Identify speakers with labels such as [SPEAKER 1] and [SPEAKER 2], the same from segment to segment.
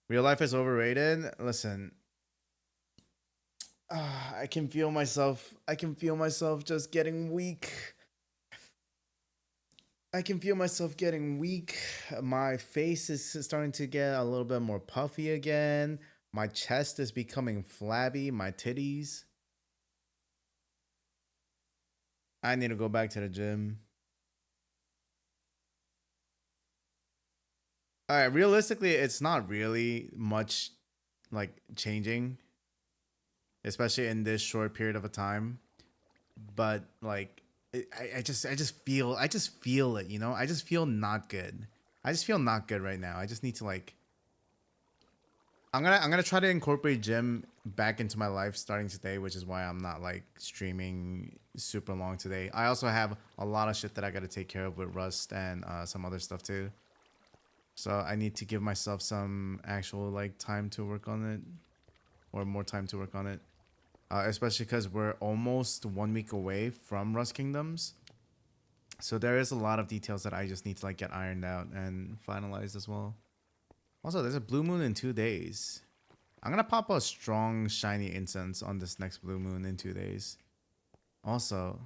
[SPEAKER 1] Real life is overrated. Listen, I can feel myself. I can feel myself just getting weak. I can feel myself getting weak. My face is starting to get a little bit more puffy again. My chest is becoming flabby. My titties. I need to go back to the gym. All right, realistically, it's not really much like changing, especially in this short period of a time. But like, I just feel it. You know, I just feel not good. I just feel not good right now. I just need to like. I'm gonna try to incorporate gym back into my life starting today, which is why I'm not like streaming super long today. I also have a lot of shit that I gotta take care of with Rust and some other stuff too. So I need to give myself some actual like time to work on it, or more time to work on it. Especially because we're almost 1 week away from Rust Kingdoms. So there is a lot of details that I just need to like get ironed out and finalized as well. Also, there's a blue moon in 2 days. I'm gonna pop a strong shiny incense on this next blue moon in 2 days. Also,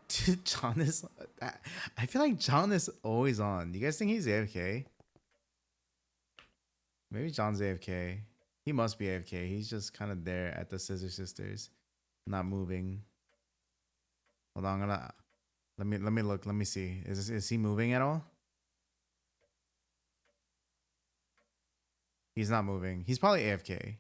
[SPEAKER 1] dude, John is. I feel like John is always on. Do you guys think he's AFK? Maybe John's AFK. He must be AFK. He's just kind of there at the Scissor Sisters, not moving. Hold on, I'm gonna let me look. Let me see. Is he moving at all? He's not moving. He's probably AFK.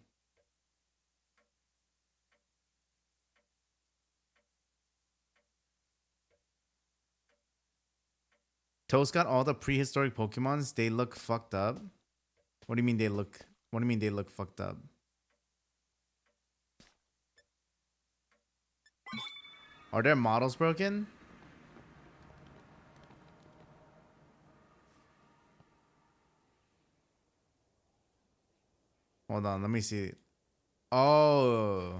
[SPEAKER 1] Toast got all the prehistoric Pokemons. They look fucked up. What do you mean they look? What do you mean they look fucked up? Are their models broken? Hold on, let me see. Oh.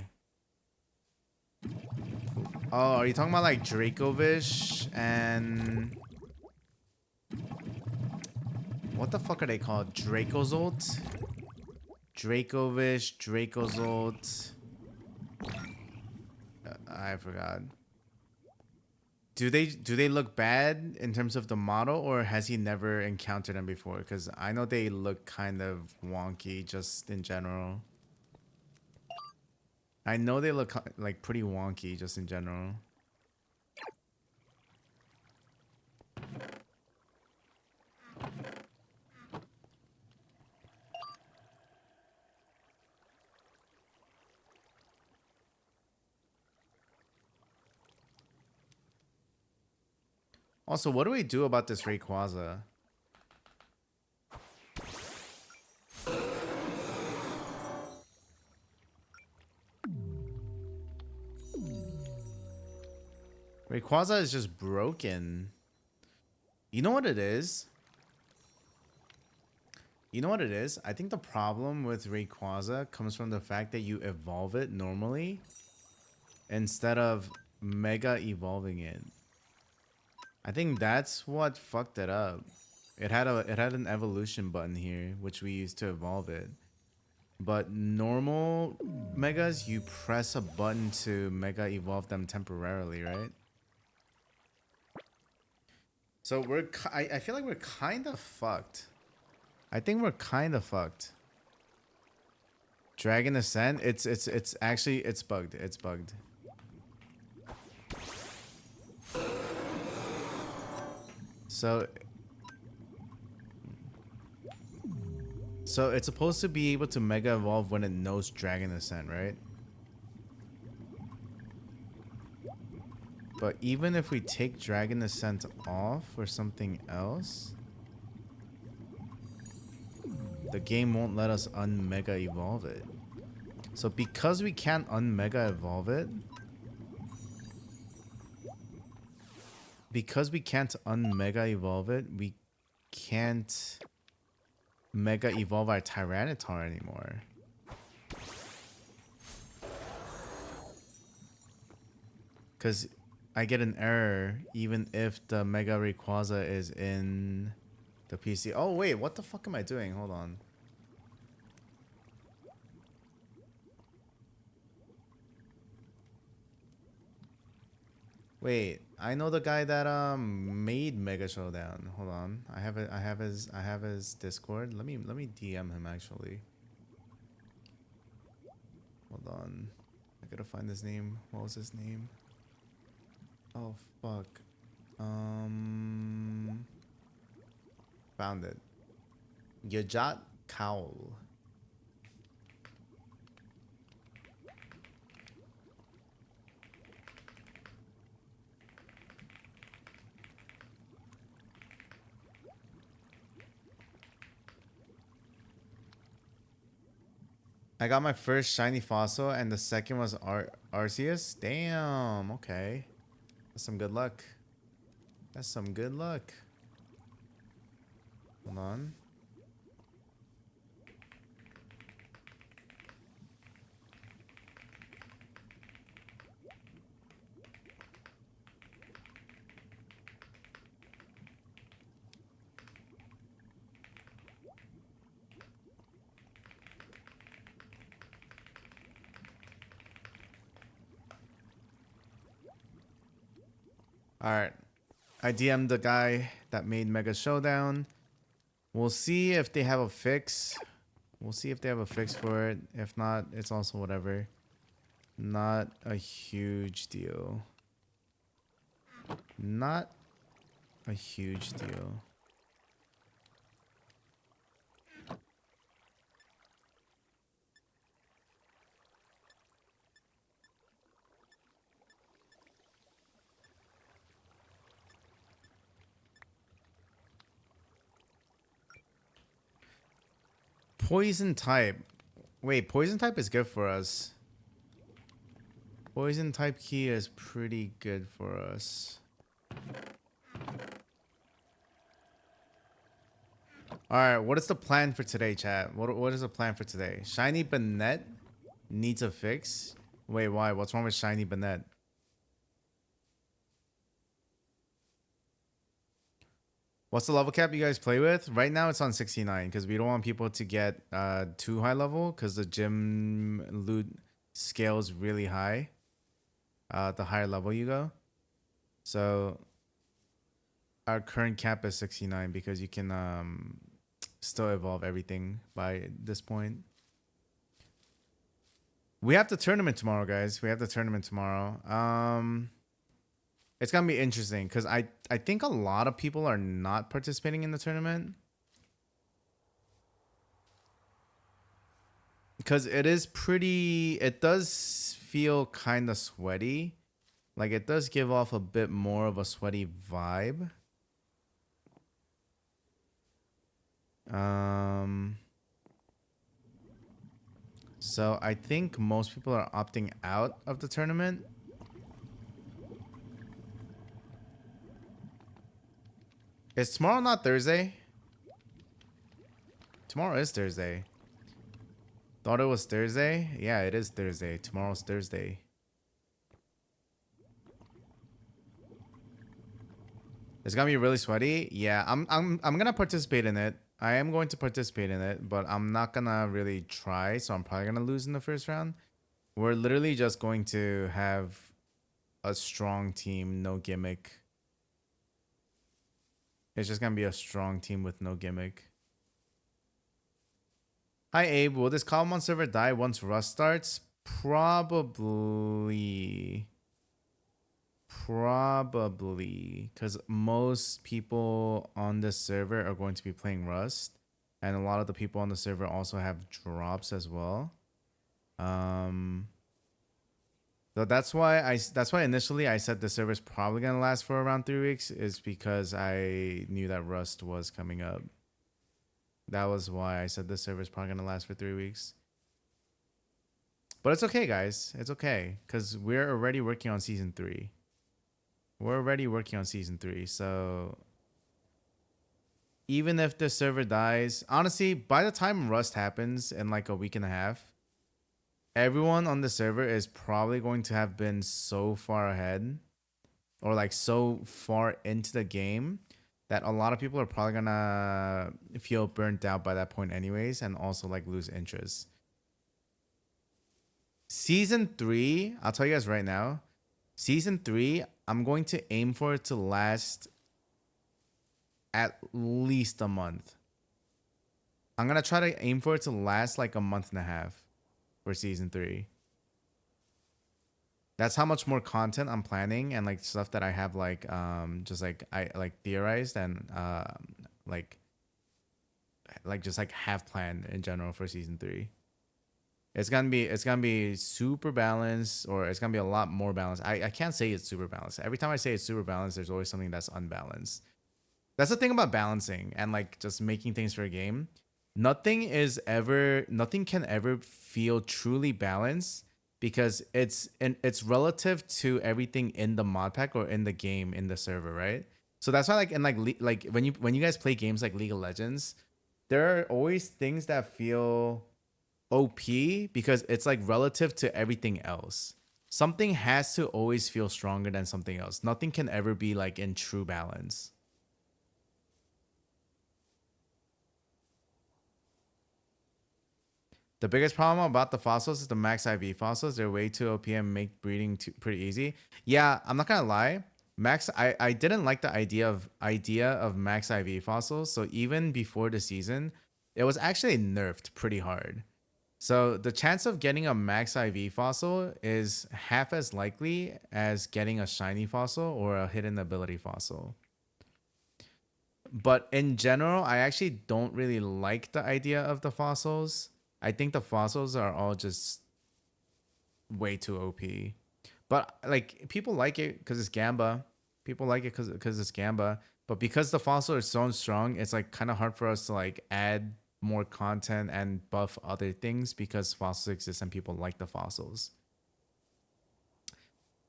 [SPEAKER 1] Oh, are you talking about like Dracovish and what the fuck are they called? Dracozolt? Dracovish, Dracozolt. I forgot. Do they look bad in terms of the model, or has he never encountered them before? Because I know they look kind of wonky just in general. I know they look like pretty wonky just in general. Also, what do we do about this Rayquaza? Rayquaza is just broken. You know what it is? You know what it is? I think the problem with Rayquaza comes from the fact that you evolve it normally instead of mega evolving it. I think that's what fucked it up. It had an evolution button here, which we used to evolve it. But normal megas, you press a button to mega evolve them temporarily, right? So I feel like we're kind of fucked. I think we're kind of fucked. Dragon Ascent, it's actually it's bugged. It's bugged. So it's supposed to be able to mega evolve when it knows Dragon Ascent, right? But even if we take Dragon Ascent off for something else, the game won't let us unmega evolve it. So because we can't unmega evolve it, we can't mega evolve our Tyranitar anymore. Because I get an error even if the Mega Rayquaza is in the PC. Oh wait, what the fuck am I doing? Hold on. Wait, I know the guy that made Mega Showdown. Hold on. I have his Discord. Let me DM him actually. Hold on. I gotta find his name. What was his name? Oh fuck. Found it. Yajat Cowl. I got my first shiny fossil and the second was Arceus. Damn, okay. That's some good luck. That's some good luck. Hold on. Alright. I DM'd the guy that made Mega Showdown. We'll see if they have a fix. We'll see if they have a fix for it. If not, it's also whatever. Not a huge deal. Not a huge deal. Poison type. Wait, poison type is good for us. Poison type key is pretty good for us. Alright, what is the plan for today, chat? What is the plan for today? Shiny Banette needs a fix. Wait, why? What's wrong with Shiny Banette? What's the level cap you guys play with? Right now it's on 69 because we don't want people to get too high level because the gym loot scales really high. The higher level you go. So our current cap is 69 because you can still evolve everything by this point. We have the tournament tomorrow, guys. We have the tournament tomorrow. It's gonna be interesting because I think a lot of people are not participating in the tournament because it is pretty. It does feel kind of sweaty, like it does give off a bit more of a sweaty vibe. So I think most people are opting out of the tournament. Is tomorrow not Thursday? Tomorrow is Thursday. Thought it was Thursday? Yeah, it is Thursday. Tomorrow's Thursday. It's gonna be really sweaty. Yeah, I'm gonna participate in it. I am going to participate in it, but I'm not gonna really try, so I'm probably gonna lose in the first round. We're literally just going to have a strong team, no gimmick. It's just gonna be a strong team with no gimmick. Hi Abe, will this Cobblemon server die once Rust starts? Probably. Probably. Because most people on this server are going to be playing Rust. And a lot of the people on the server also have drops as well. So that's why initially I said the server's probably gonna last for around 3 weeks, is because I knew that Rust was coming up. That was why I said the server's probably gonna last for 3 weeks. But it's okay, guys. It's okay. Because we're already working on season 3. We're already working on season 3. So even if the server dies, honestly, by the time Rust happens in like a week and a half, everyone on the server is probably going to have been so far ahead or like so far into the game that a lot of people are probably gonna feel burnt out by that point anyways, and also like lose interest. Season 3, I'll tell you guys right now, season 3, I'm going to aim for it to last at least a month. I'm gonna try to aim for it to last like a month and a half for season 3. That's how much more content I'm planning, and like stuff that I have like just like I like theorized and like just like have planned in general for season 3. It's gonna be super balanced, or it's gonna be a lot more balanced. I can't say it's super balanced. Every time I say it's super balanced, there's always something that's unbalanced. That's the thing about balancing and like just making things for a game. Nothing can ever feel truly balanced because it's relative to everything in the mod pack or in the game in the server, right? So that's why like in like when you guys play games like League of Legends, there are always things that feel OP because it's like relative to everything else. Something has to always feel stronger than something else. Nothing can ever be like in true balance. The biggest problem about the fossils is the max IV fossils. They're way too OP and make breeding pretty easy. Yeah, I'm not gonna lie. I didn't like the idea of max IV fossils. So even before the season, it was actually nerfed pretty hard. So the chance of getting a max IV fossil is half as likely as getting a shiny fossil or a hidden ability fossil. But in general, I actually don't really like the idea of the fossils. I think the fossils are all just way too OP. But like people like it because it's Gamba. People like it because it's Gamba. But because the fossils are so strong, it's like kind of hard for us to like add more content and buff other things because fossils exist and people like the fossils.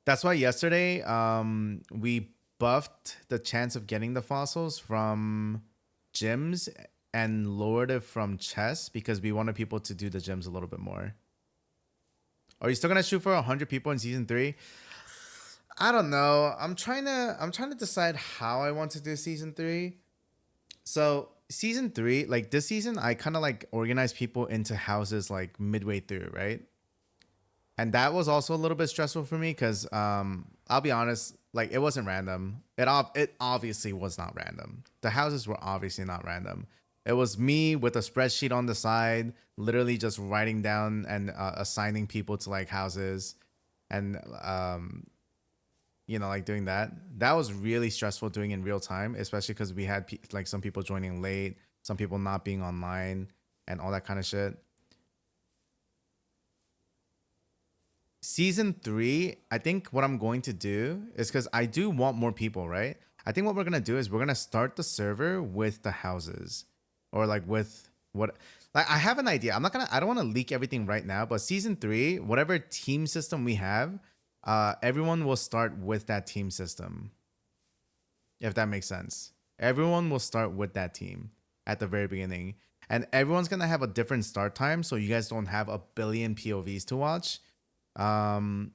[SPEAKER 1] That's why yesterday we buffed the chance of getting the fossils from gyms and lowered it from chests because we wanted people to do the gyms a little bit more. Are you still gonna shoot for 100 people in season 3? I don't know. I'm trying to decide how I want to do season 3. So season 3, like this season, I kind of like organized people into houses like midway through, right? And that was also a little bit stressful for me because I'll be honest, like it wasn't random. It obviously was not random. The houses were obviously not random. It was me with a spreadsheet on the side, literally just writing down and assigning people to like houses, and like doing that. That was really stressful doing in real time, especially because we had like some people joining late, some people not being online, and all that kind of shit. Season 3, I think what I'm going to do is because I do want more people, right? I think what we're gonna do is we're gonna start the server with the houses, or like with what. Like I have an idea. I don't want to leak everything right now, but season 3, whatever team system we have, everyone will start with that team system. If that makes sense, everyone will start with that team at the very beginning, and everyone's gonna have a different start time, so you guys don't have a billion POVs to watch. Um,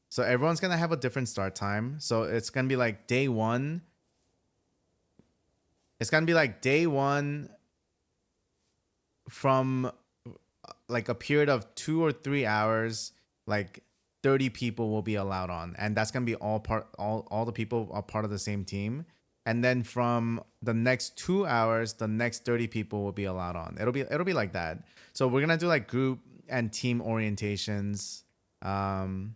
[SPEAKER 1] so everyone's gonna have a different start time. So it's gonna be like day one. It's gonna be like day one from like a period of 2 or 3 hours. Like 30 people will be allowed on, and that's gonna be all the people are part of the same team. And then from the next 2 hours, the next 30 people will be allowed on. It'll be like that. So we're gonna do like group and team orientations. Um,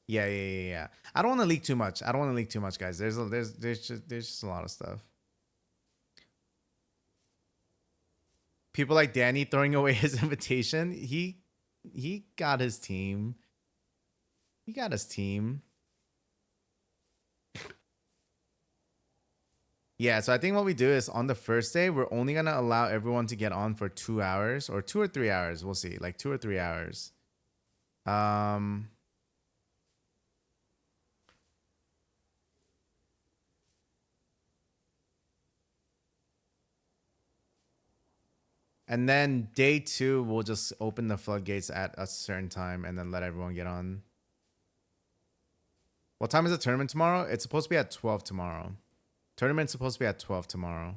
[SPEAKER 1] yeah. I don't want to leak too much. I don't want to leak too much, guys. There's just a lot of stuff. People like Danny throwing away his invitation. He got his team. He got his team. Yeah, so I think what we do is on the first day, we're only gonna allow everyone to get on for 2 hours or 2 or 3 hours. We'll see, like 2 or 3 hours. Um, And then day 2, we'll just open the floodgates at a certain time and then let everyone get on. What time is the tournament tomorrow? It's supposed to be at 12 tomorrow. Tournament's supposed to be at 12 tomorrow.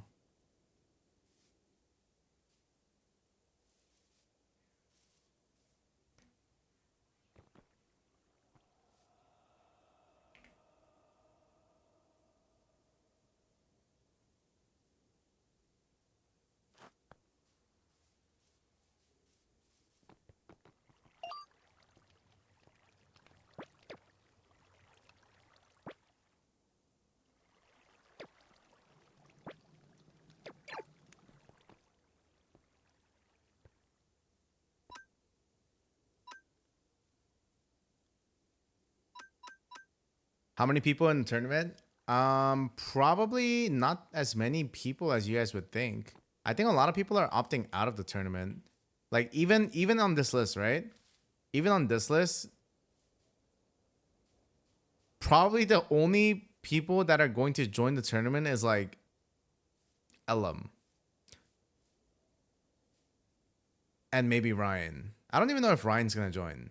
[SPEAKER 1] How many people in the tournament? Probably not as many people as you guys would think. I think a lot of people are opting out of the tournament. Like even on this list, right? Even on this list, probably the only people that are going to join the tournament is like Elam and maybe Ryan. I don't even know if Ryan's gonna join.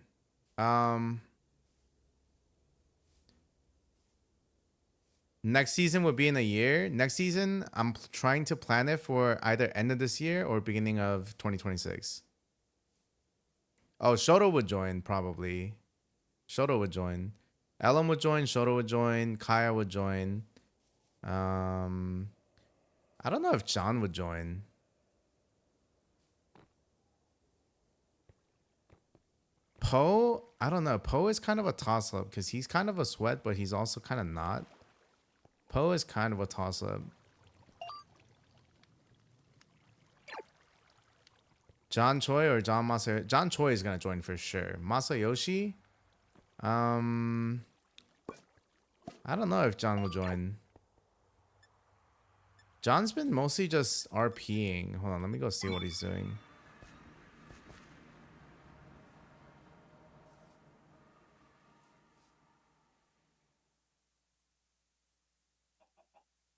[SPEAKER 1] Next season would be in a year. Next season, I'm trying to plan it for either end of this year or beginning of 2026. Oh, Shoto would join probably. Shoto would join. Ellen would join. Shoto would join. Kaya would join. I don't know if John would join. Poe, I don't know. Poe is kind of a toss-up because he's kind of a sweat, but he's also kind of not. Poe is kind of a toss-up. John Choi or John Masayoshi? John Choi is gonna join for sure. Masayoshi? I don't know if John will join. John's been mostly just RPing. Hold on, let me go see what he's doing.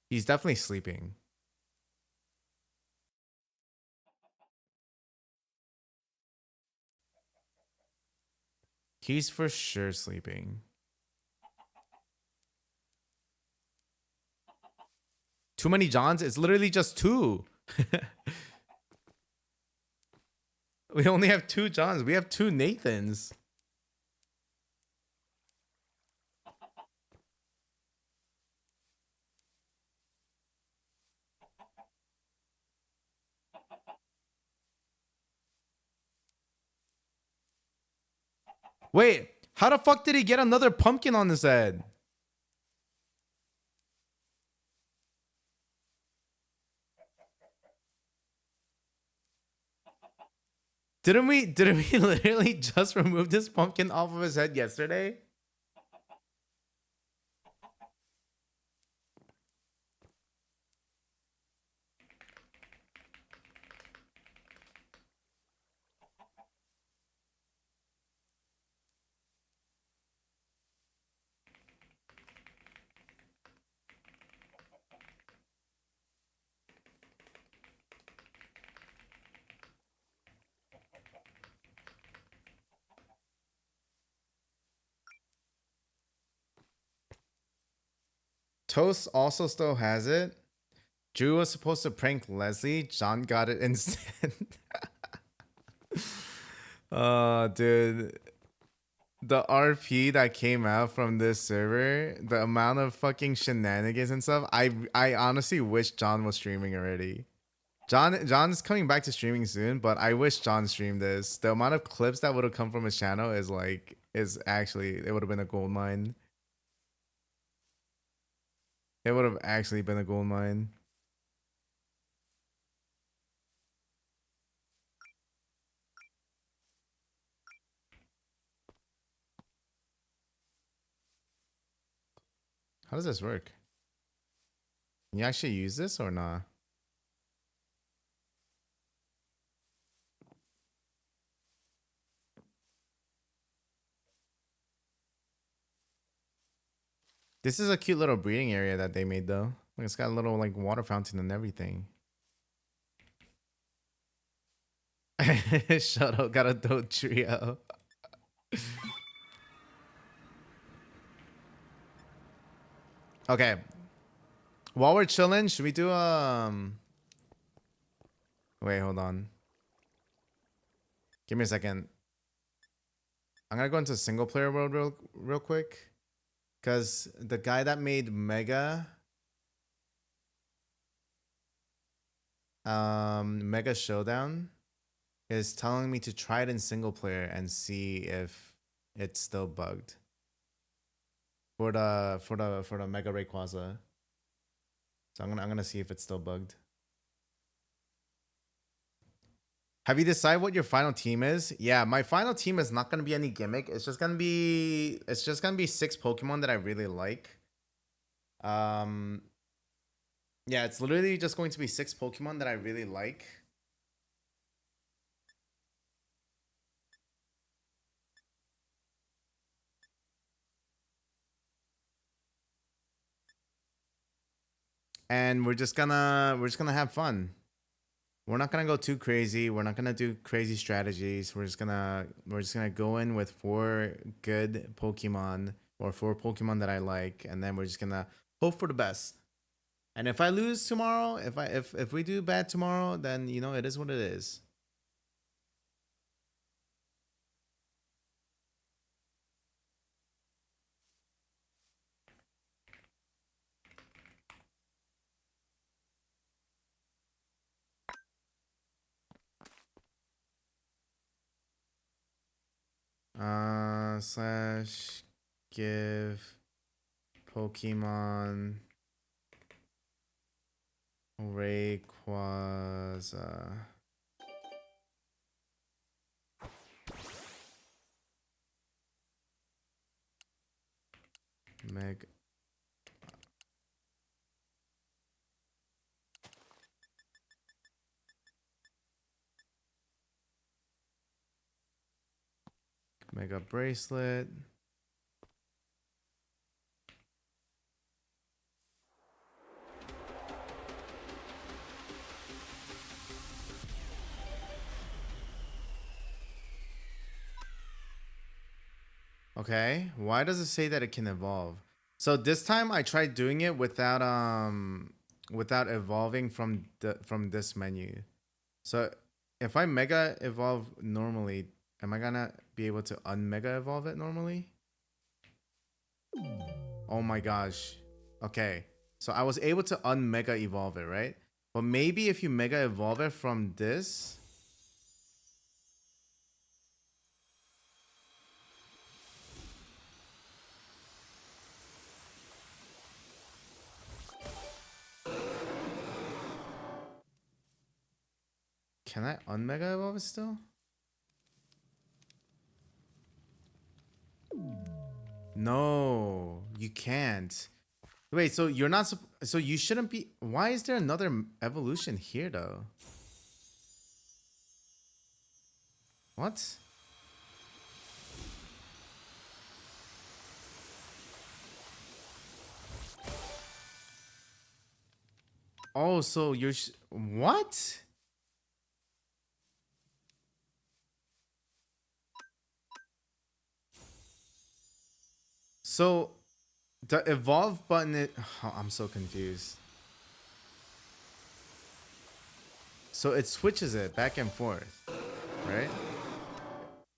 [SPEAKER 1] He's definitely sleeping. He's for sure sleeping. Too many Johns? It's literally just 2. We only have 2 Johns. We have 2 Nathans. Wait, how the fuck did he get another pumpkin on his head? Didn't we literally just remove this pumpkin off of his head yesterday? Toast also still has it. Drew was supposed to prank Leslie. John got it instead. Dude. The RP that came out from this server, the amount of fucking shenanigans and stuff, I honestly wish John was streaming already. John's coming back to streaming soon, but I wish John streamed this. The amount of clips that would have come from his channel is actually, it would have been a gold mine. It would have actually been a gold mine. How does this work? Can you actually use this or not? This is a cute little breeding area that they made though. Like it's got a little like water fountain and everything. Shadow got a dope trio. Okay. While we're chilling, should we do wait, hold on. Give me a second. I'm gonna go into single player world real quick. Cause the guy that made Mega Showdown is telling me to try it in single player and see if it's still bugged. For the Mega Rayquaza. So I'm gonna see if it's still bugged. Have you decided what your final team is? Yeah, my final team is not gonna be any gimmick. It's just gonna be 6 Pokemon that I really like. Yeah, it's literally just going to be 6 Pokemon that I really like. And we're just gonna have fun. We're not gonna go too crazy. We're not gonna do crazy strategies. We're just gonna go in with 4 good Pokemon or 4 Pokemon that I like, and then we're just gonna hope for the best. And if I lose tomorrow, if we do bad tomorrow, then you know it is what it is. Slash give Pokemon Rayquaza. Mega Bracelet. Okay, why does it say that it can evolve? So this time I tried doing it without evolving from this menu. So if I mega evolve normally, am I gonna be able to unmega evolve it normally? Oh my gosh. Okay. So I was able to unmega evolve it, right? But maybe if you mega evolve it from this. Can I unmega evolve it still? No, you can't. Wait, so you're not so you shouldn't be. Why is there another evolution here though? What? Oh, so you're what? So the evolve button oh, I'm so confused. So it switches it back and forth, right?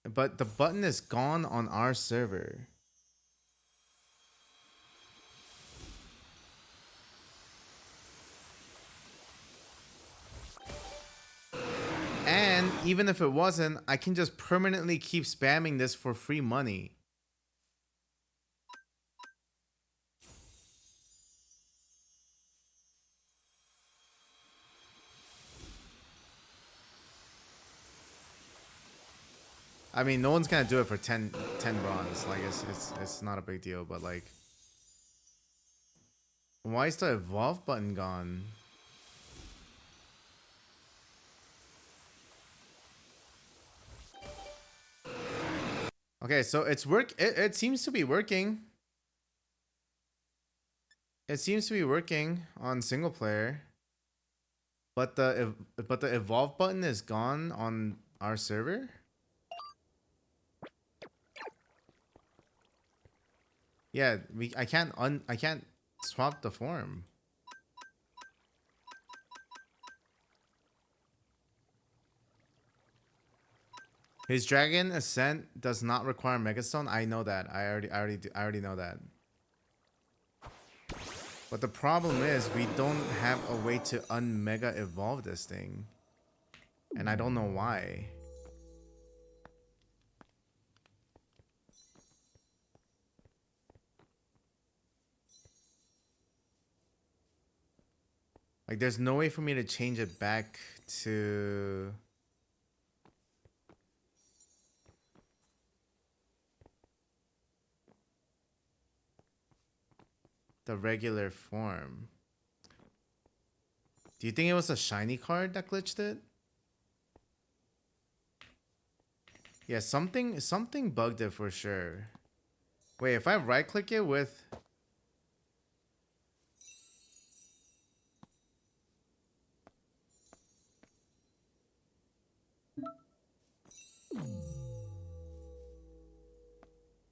[SPEAKER 1] But the button is gone on our server. And even if it wasn't, I can just permanently keep spamming this for free money. I mean, no one's gonna do it for 10 bronze. Like, it's not a big deal, but like, why is the evolve button gone? Okay, so it's it seems to be working. It seems to be working on single player. But the evolve button is gone on our server? Yeah, I can't swap the form. His dragon ascent does not require megastone. I know that. I already know that. But the problem is we don't have a way to unmega evolve this thing. And I don't know why. Like there's no way for me to change it back to the regular form. Do you think it was a shiny card that glitched it? Yeah, something bugged it for sure. Wait, if I right click it with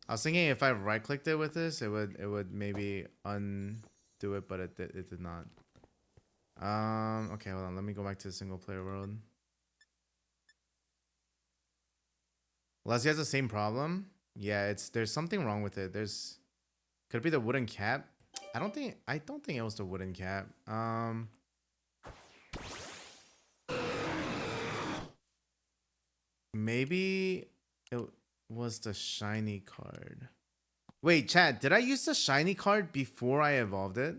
[SPEAKER 1] I was thinking if I right clicked it with this, it would maybe undo it, but it did not. Okay, hold on. Let me go back to the single player world. Leslie has the same problem. Yeah, there's something wrong with it. Could it be the wooden cap? I don't think it was the wooden cap. Maybe it was the shiny card. Wait, Chad, did I use the shiny card before I evolved it?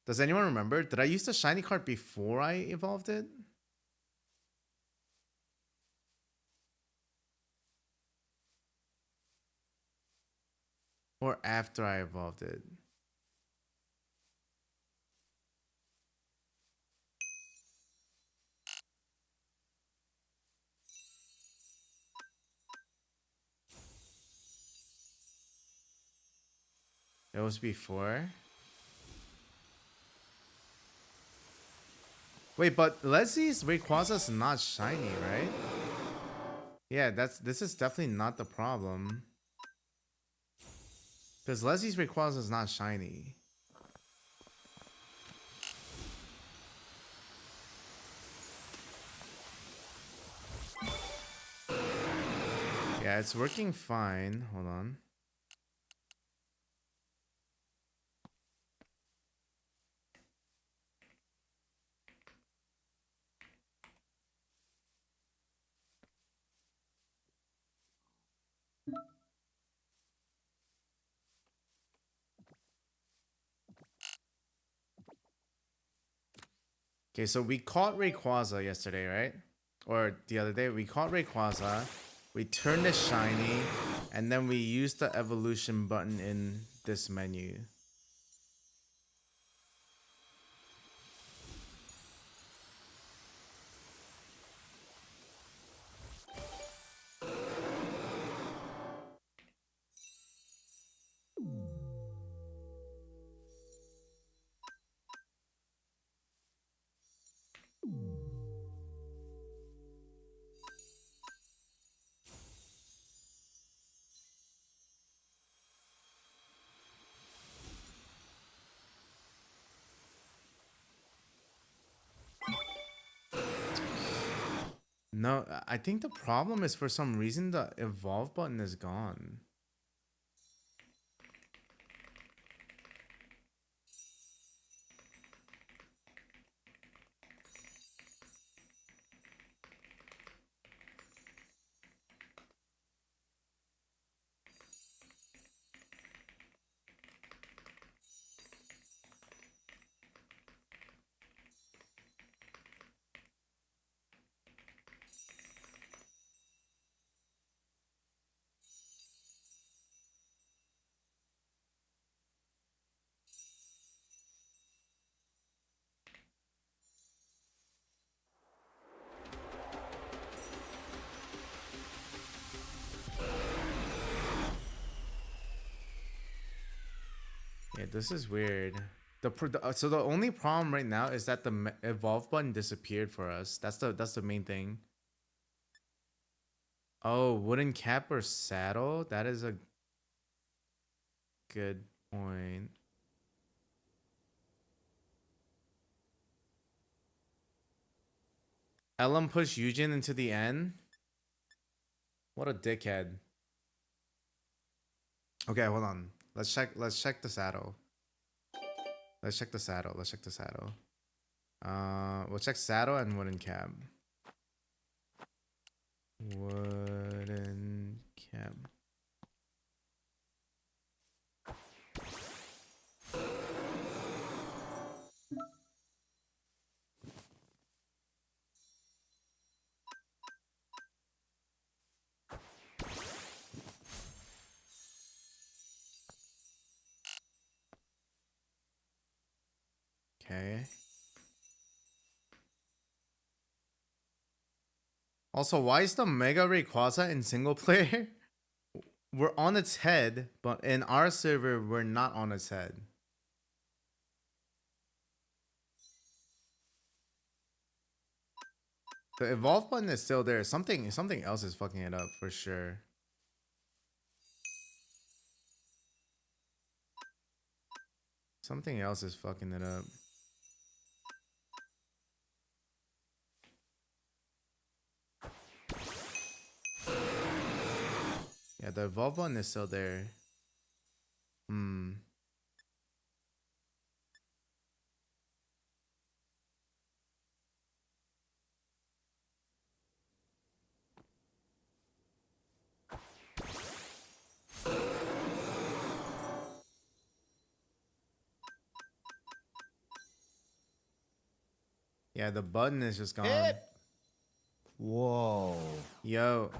[SPEAKER 1] Does anyone remember? Did I use the shiny card before I evolved it? Or after I evolved it? It was before. Wait, but Leslie's Rayquaza's not shiny, right? Yeah, this is definitely not the problem. Because Leslie's Rayquaza is not shiny. Yeah, it's working fine. Hold on. Okay, so we caught Rayquaza yesterday, right? Or the other day. We caught Rayquaza. We turned it shiny. And then we used the evolution button in this menu. No, I think the problem is for some reason the evolve button is gone. Yeah, this is weird. So the only problem right now is that the evolve button disappeared for us. That's the main thing. Oh, wooden cap or saddle? That is a good point. Ellen pushed Eugen into the end. What a dickhead. Okay, hold on. Let's check the saddle. Let's check the saddle. We'll check saddle and wooden cap. Wooden cap. Okay. Also, why is the Mega Rayquaza in single player? We're on its head, but in our server, we're not on its head. The evolve button is still there. Something else is fucking it up for sure. Something else is fucking it up. Yeah, the evolve button is still there. Yeah, the button is just gone.
[SPEAKER 2] Hit. Whoa.
[SPEAKER 1] Yo,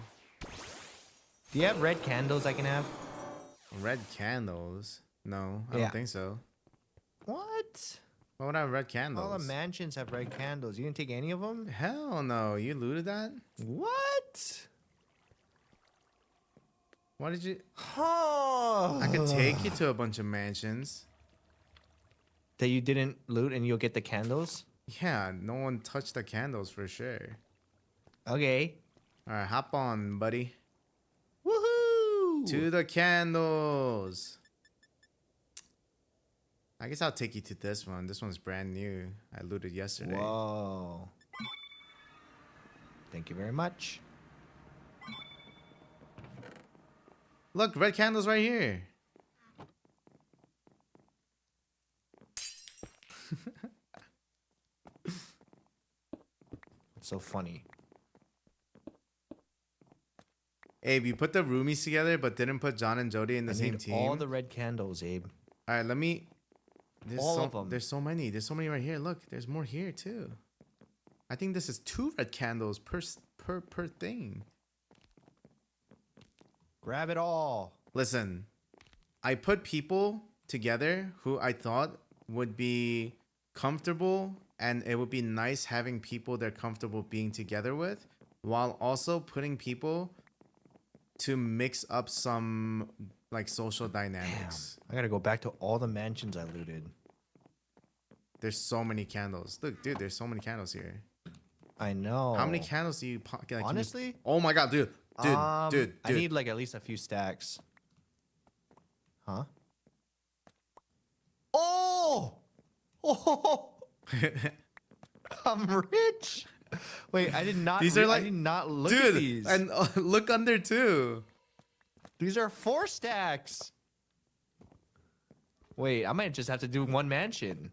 [SPEAKER 2] Do you have red candles I can have?
[SPEAKER 1] red candles? No, I
[SPEAKER 2] Yeah.
[SPEAKER 1] don't think so.
[SPEAKER 2] What?
[SPEAKER 1] Why would I have red candles?
[SPEAKER 2] All the mansions have red candles. You didn't take any of them?
[SPEAKER 1] Hell no, you looted that?
[SPEAKER 2] What?
[SPEAKER 1] Why did you?
[SPEAKER 2] Oh.
[SPEAKER 1] I could take you to a bunch of mansions.
[SPEAKER 2] That you didn't loot and you'll get the candles?
[SPEAKER 1] Yeah, no one touched the candles for sure.
[SPEAKER 2] Okay.
[SPEAKER 1] All right, hop on, buddy.
[SPEAKER 2] Woohoo!
[SPEAKER 1] To the candles. I guess I'll take you to this one. This one's brand new. I looted yesterday.
[SPEAKER 2] Whoa. Thank you very much.
[SPEAKER 1] Look, red candles right here.
[SPEAKER 2] It's so funny.
[SPEAKER 1] Abe, you put the roomies together, but didn't put John and Jody in the
[SPEAKER 2] I
[SPEAKER 1] same
[SPEAKER 2] need
[SPEAKER 1] team.
[SPEAKER 2] all the red candles, Abe.
[SPEAKER 1] All right, let me.
[SPEAKER 2] All of them.
[SPEAKER 1] There's so many. There's so many right here. Look, there's more here too. I think this is 2 red candles per thing.
[SPEAKER 2] Grab it all.
[SPEAKER 1] Listen, I put people together who I thought would be comfortable, and it would be nice having people they're comfortable being together with, while also putting people to mix up some like social dynamics.
[SPEAKER 2] I gotta go back to all the mansions I looted.
[SPEAKER 1] There's so many candles. Look, dude, there's so many candles here.
[SPEAKER 2] I know.
[SPEAKER 1] How many candles do you like,
[SPEAKER 2] Honestly?
[SPEAKER 1] oh my god, dude. Dude.
[SPEAKER 2] I need like at least a few stacks. Huh? Oh! Oh! I'm rich. Wait, I did not.
[SPEAKER 1] These are like,
[SPEAKER 2] I did not look
[SPEAKER 1] dude,
[SPEAKER 2] at these.
[SPEAKER 1] and look under too.
[SPEAKER 2] These are 4 stacks. Wait, I might just have to do one mansion.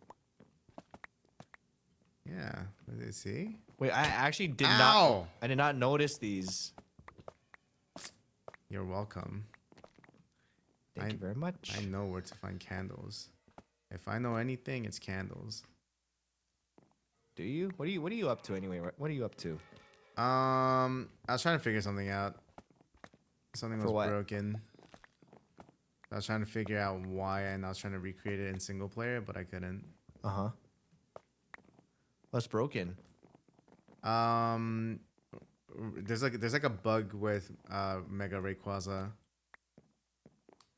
[SPEAKER 1] Yeah, let's see.
[SPEAKER 2] Wait, I actually did
[SPEAKER 1] Ow!
[SPEAKER 2] not. I did not notice these.
[SPEAKER 1] You're welcome.
[SPEAKER 2] Thank you very much.
[SPEAKER 1] I know where to find candles. If I know anything, it's candles.
[SPEAKER 2] Do you? What are you up to anyway? What are you up to?
[SPEAKER 1] I was trying to figure something out. Something was broken. I was trying to figure out why, and I was trying to recreate it in single player, but I couldn't.
[SPEAKER 2] Uh-huh. What's broken?
[SPEAKER 1] There's like a bug with Mega Rayquaza.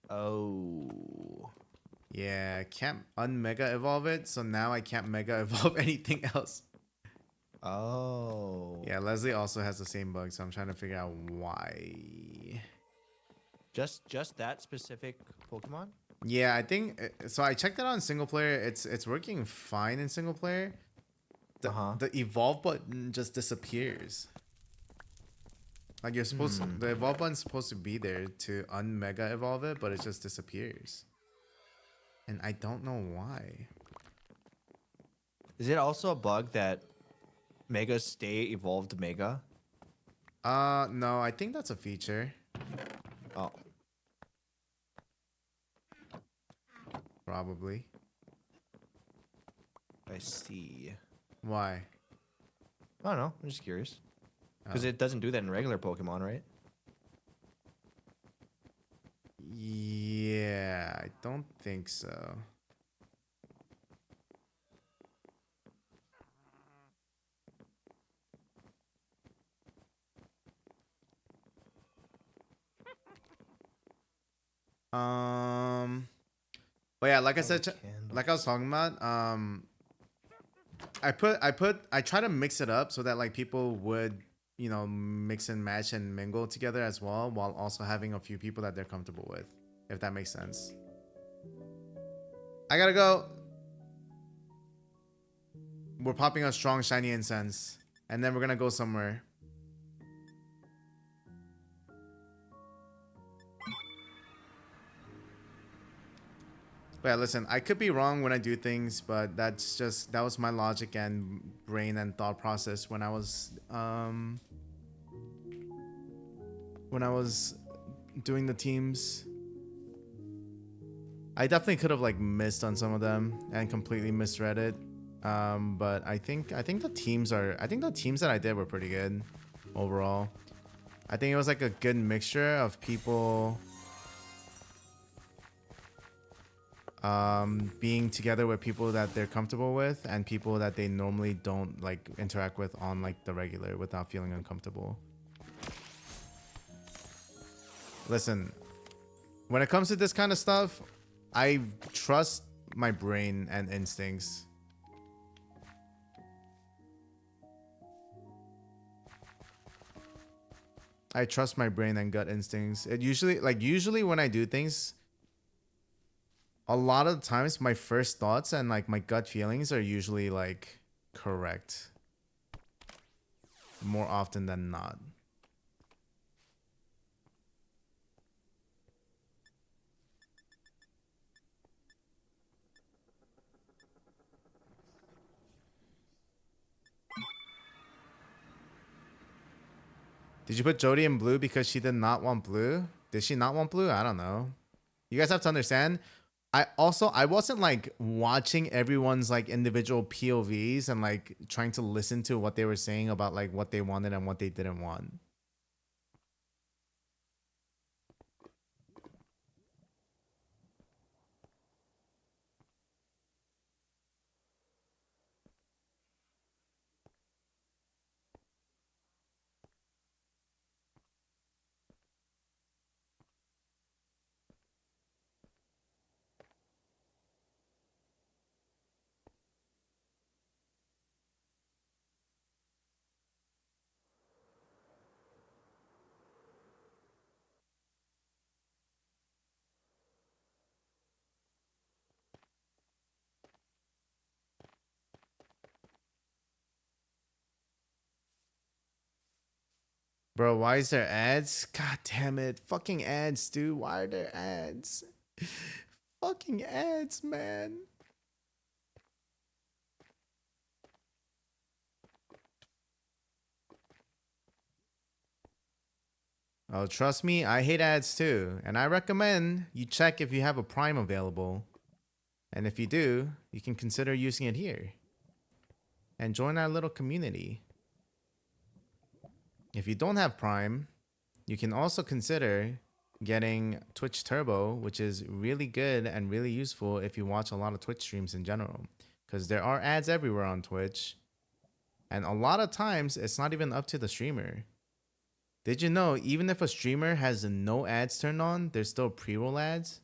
[SPEAKER 2] Oh.
[SPEAKER 1] Yeah, can't unmega evolve it, so now I can't mega evolve anything else.
[SPEAKER 2] Oh.
[SPEAKER 1] Yeah, Leslie also has the same bug, so I'm trying to figure out why.
[SPEAKER 2] Just that specific Pokemon?
[SPEAKER 1] Yeah, I think so. I checked it out in single player. It's working fine in single player.
[SPEAKER 2] Uh-huh.
[SPEAKER 1] The evolve button just disappears. Like you're supposed the evolve button's supposed to be there to unmega evolve it, but it just disappears. And I don't know why.
[SPEAKER 2] Is it also a bug that Megas stay evolved Mega?
[SPEAKER 1] No, I think that's a feature.
[SPEAKER 2] Oh.
[SPEAKER 1] Probably.
[SPEAKER 2] I see.
[SPEAKER 1] Why?
[SPEAKER 2] I don't know. I'm just curious. Because
[SPEAKER 1] Oh.
[SPEAKER 2] it doesn't do that in regular Pokemon, right?
[SPEAKER 1] Yeah, I don't think so. But yeah, like I said, like I was talking about, I try to mix it up so that like people would, you know, mix and match and mingle together as well, while also having a few people that they're comfortable with, if that makes sense. I gotta go. We're popping a strong shiny incense, and then we're gonna go somewhere. But yeah, listen, I could be wrong when I do things, but that was my logic and brain and thought process when I was doing the teams. I definitely could have like missed on some of them and completely misread it. But I think the teams that I did were pretty good overall. I think it was like a good mixture of people being together with people that they're comfortable with and people that they normally don't like interact with on like the regular without feeling uncomfortable. Listen, when it comes to this kind of stuff, I trust my brain and instincts. I trust my brain and gut instincts. It usually when I do things, a lot of the times my first thoughts and like my gut feelings are usually like correct more often than not. Did you put Jody in blue because she did not want blue? Did she not want blue? I don't know. You guys have to understand. I wasn't like watching everyone's like individual POVs and like trying to listen to what they were saying about like what they wanted and what they didn't want. Bro, why is there ads? God damn it. Fucking ads, dude. Why are there ads? Fucking ads, man. Oh, trust me, I hate ads too. And I recommend you check if you have a Prime available. And if you do, you can consider using it here. And join our little community. If you don't have Prime, you can also consider getting Twitch Turbo, which is really good and really useful if you watch a lot of Twitch streams in general. Because there are ads everywhere on Twitch. And a lot of times, it's not even up to the streamer. Did you know, even if a streamer has no ads turned on, there's still pre-roll ads?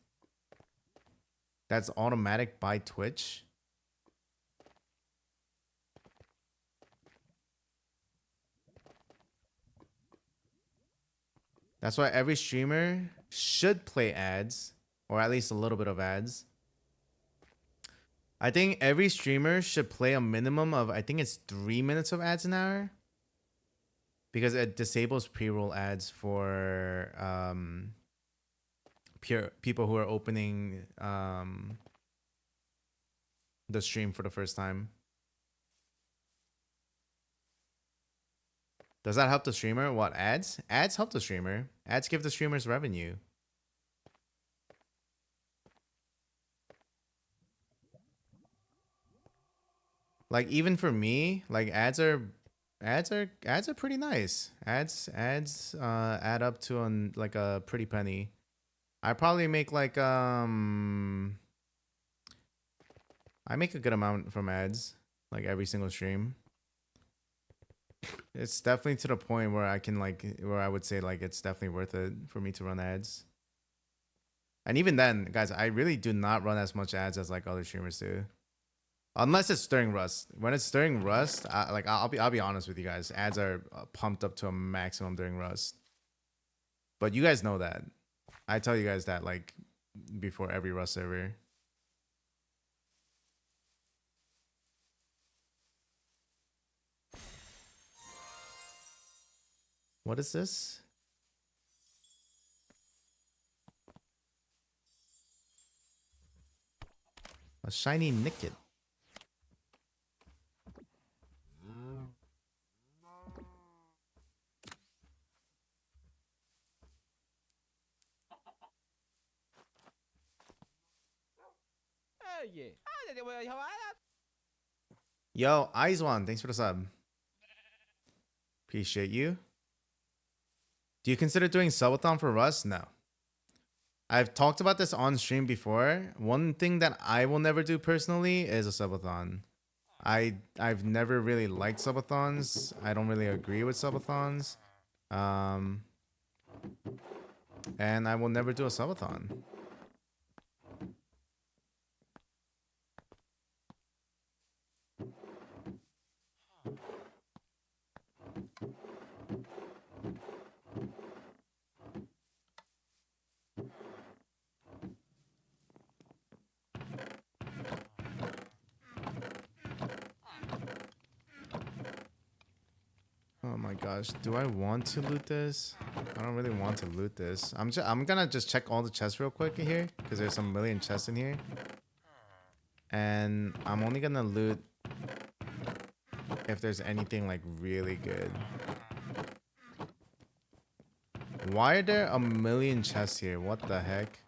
[SPEAKER 1] That's automatic by Twitch. That's why every streamer should play ads, or at least a little bit of ads. I think every streamer should play a minimum of, I think it's 3 minutes of ads an hour. Because it disables pre-roll ads for pure people who are opening the stream for the first time. Does that help the streamer? What, ads? Ads help the streamer. Ads give the streamers revenue. Like even for me, like ads are pretty nice. Ads add up to like a pretty penny. I probably make like I make a good amount from ads like every single stream. It's definitely to the point where I can like where I would say like it's definitely worth it for me to run ads. And even then, guys, I really do not run as much ads as like other streamers do. Unless it's during Rust. When it's during Rust, I'll be honest with you guys. Ads are pumped up to a maximum during Rust. But you guys know that. I tell you guys that like before every Rust server. What is this? A shiny Nickit. Yo, Eyes1, thanks for the sub. Appreciate you. Do you consider doing subathon for Rust? No. I've talked about this on stream before. One thing that I will never do personally is a subathon. I've never really liked subathons. I don't really agree with subathons. And I will never do a subathon. Oh my gosh, do I want to loot this? I don't really want to loot this. I'm gonna just check all the chests real quick here because there's some million chests in here. And I'm only gonna loot if there's anything like really good. Why are there a million chests here? What the heck?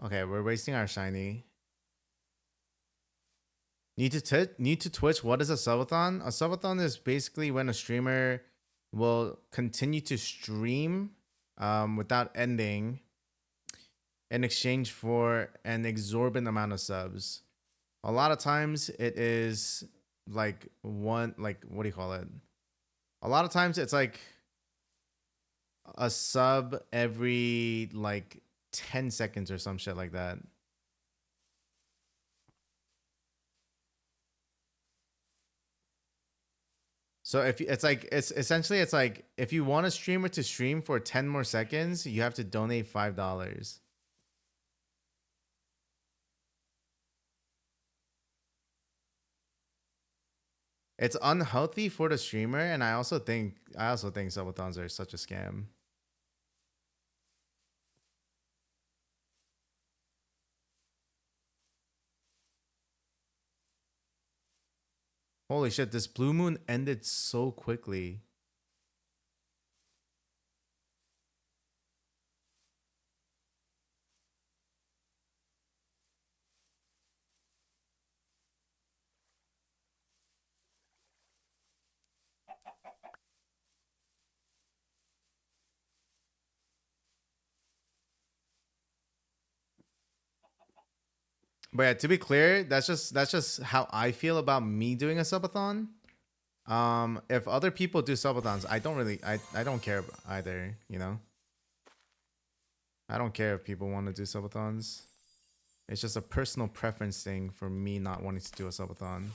[SPEAKER 1] Okay, we're wasting our shiny. Need to Twitch. What is a subathon? A subathon is basically when a streamer will continue to stream without ending in exchange for an exorbitant amount of subs. A lot of times it is like what do you call it? A lot of times it's like a sub every like 10 seconds or some shit like that. So if it's essentially like if you want a streamer to stream for 10 more seconds, you have to donate $5. It's unhealthy for the streamer, and I also think subathons are such a scam. Holy shit, this blue moon ended so quickly. But yeah, to be clear, that's just how I feel about me doing a subathon. If other people do subathons, I don't care either, you know? I don't care if people want to do subathons. It's just a personal preference thing for me not wanting to do a subathon.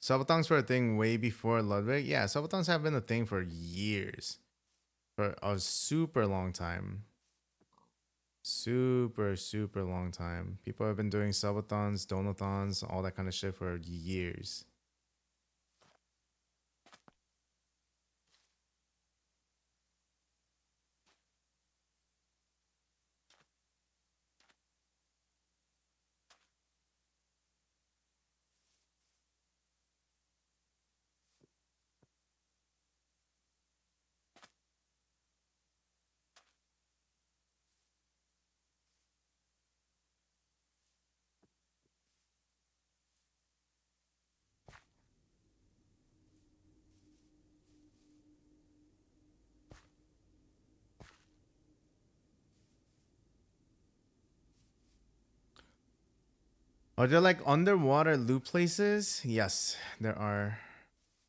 [SPEAKER 1] Subathons were a thing way before Ludwig. Yeah, subathons have been a thing for years. For a super long time. Super, super long time. People have been doing subathons, donathons, all that kind of shit for years. Are there like underwater loot places? Yes, there are.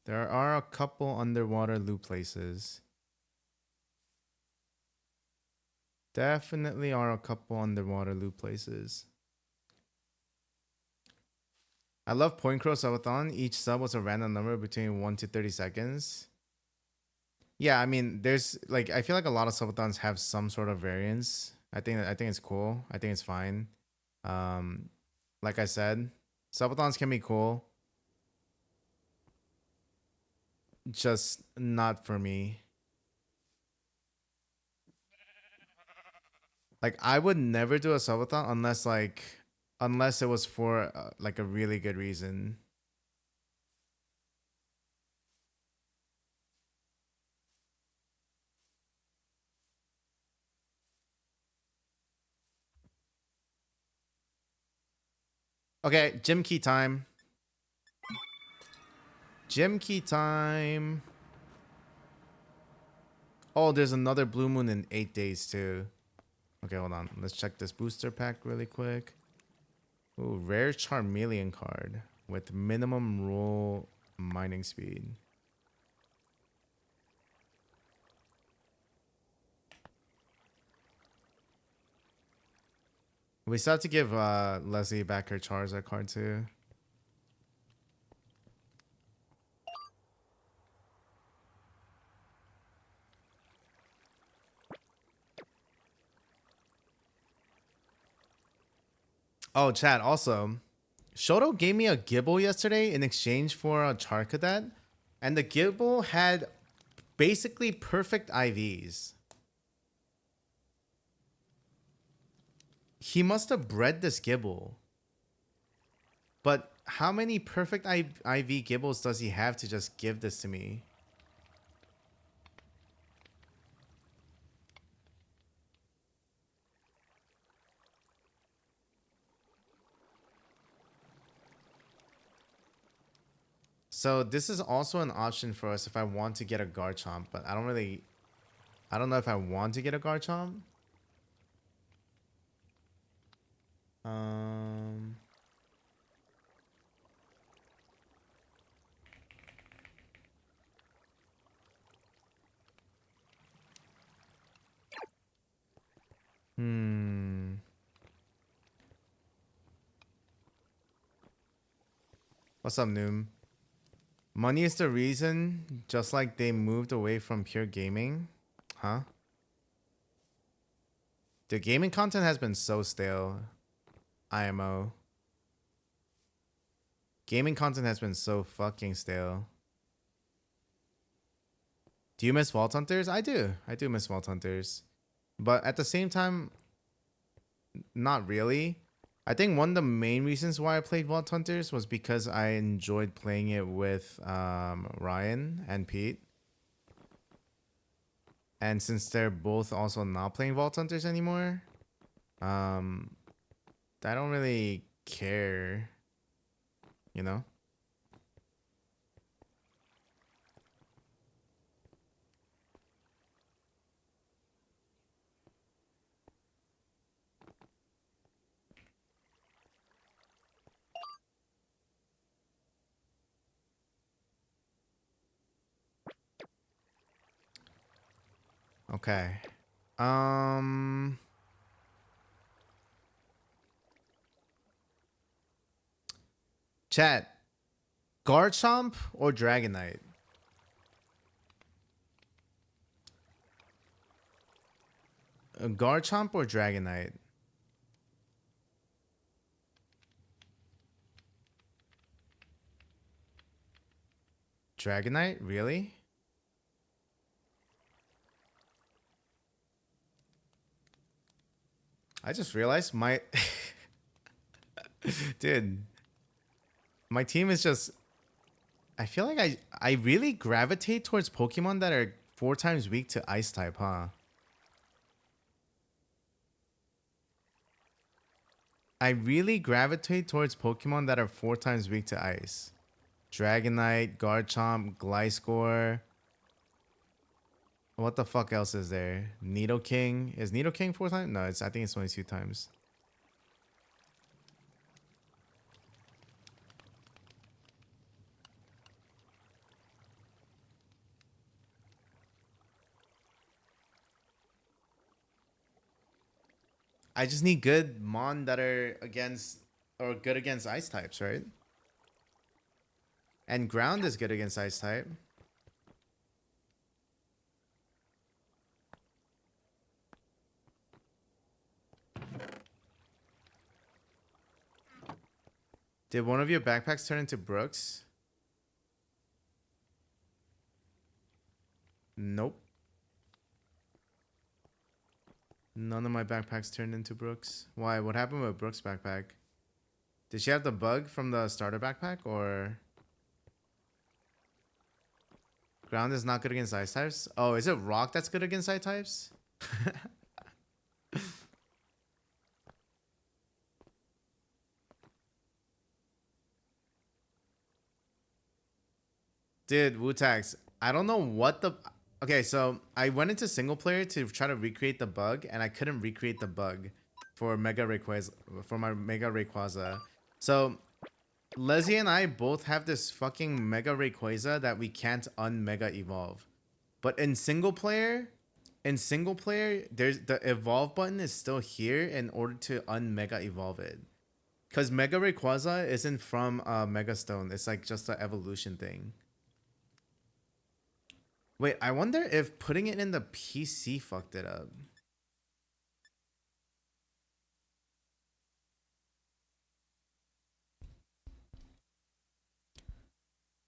[SPEAKER 1] There are a couple underwater loot places. Definitely are a couple underwater loot places. I love Point Crow Subathon. Each sub was a random number between 1 to 30 seconds. Yeah, I mean, there's like I feel like a lot of subathons have some sort of variance. I think it's cool. I think it's fine. Um, like I said, subathons can be cool, just not for me. Like I would never do a subathon unless it was for like a really good reason. Okay, gym key time. Gym key time. Oh, there's another blue moon in 8 days too. Okay, hold on. Let's check this booster pack really quick. Ooh, rare Charmeleon card with minimum roll mining speed. We still have to give Leslie back her Charizard card too. Oh, Chad, also, Shoto gave me a Gibble yesterday in exchange for a Charcadet, and the Gibble had basically perfect IVs. He must have bred this Gibble. But how many perfect IV Gibbles does he have to just give this to me? So this is also an option for us if I want to get a Garchomp, but I don't know if I want to get a Garchomp. Um, hmm. What's up, Noom? Money is the reason, just like they moved away from pure gaming. Huh? The gaming content has been so stale. IMO. Gaming content has been so fucking stale. Do you miss Vault Hunters? I do. I do miss Vault Hunters. But at the same time, not really. I think one of the main reasons why I played Vault Hunters was because I enjoyed playing it with Ryan and Pete. And since they're both also not playing Vault Hunters anymore, I don't really care, you know? Okay. Um Chat, Garchomp or Dragonite? Garchomp or Dragonite? Dragonite? Really? I just realized my dude, my team is just I feel like I really gravitate towards Pokemon that are 4 times weak to Ice type, huh? I really gravitate towards Pokemon that are 4 times weak to Ice. Dragonite, Garchomp, Gliscor. What the fuck else is there? Nidoking. Is Nidoking 4 times? No, I think it's only 2 times. I just need good Mon that are against or good against Ice types, right? And Ground is good against Ice type. Did one of your backpacks turn into Brooks? Nope. None of my backpacks turned into Brooks. Why? What happened with Brooks' backpack? Did she have the bug from the starter backpack or... Ground is not good against ice types? Oh, is it rock that's good against ice types? Dude, Wu-Tax, I don't know what the... Okay, so I went into single player to try to recreate the bug, and I couldn't recreate the bug for Mega Rayquaza, for my Mega Rayquaza. So Leslie and I both have this fucking Mega Rayquaza that we can't un-Mega Evolve. But in single player, there's the evolve button is still here in order to un-Mega Evolve it. Because Mega Rayquaza isn't from Mega Stone. It's like just an evolution thing. Wait, I wonder if putting it in the PC fucked it up.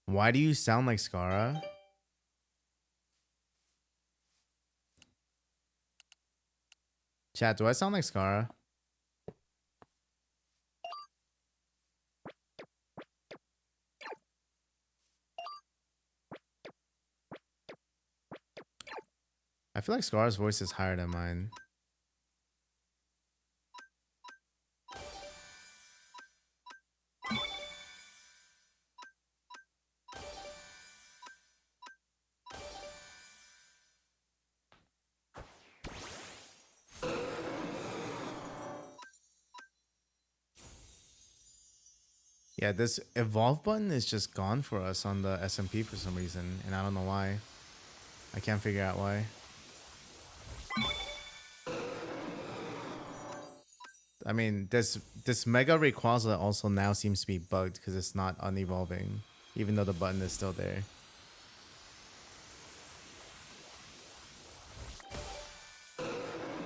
[SPEAKER 1] Why do you sound like Scara? Chat, do I sound like Scara? I feel like Scara's voice is higher than mine. Yeah, this evolve button is just gone for us on the SMP for some reason, and I don't know why. I can't figure out why. I mean, this Mega Rayquaza also now seems to be bugged because it's not unevolving, even though the button is still there.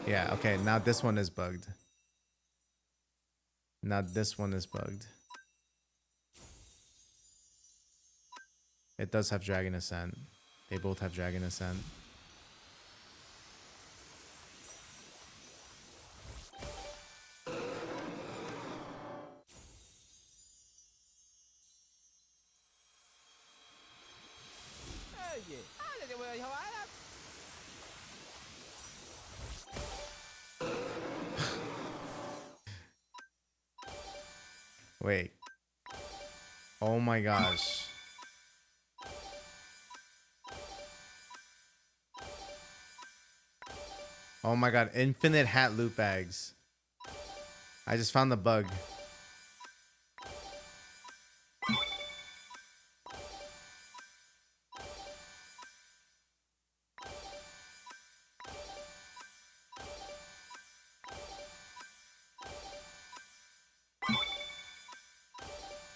[SPEAKER 1] Yeah, okay, now this one is bugged. Now this one is bugged. It does have Dragon Ascent. They both have Dragon Ascent. Wait. Oh my gosh. Oh my god, infinite hat loot bags. I just found the bug.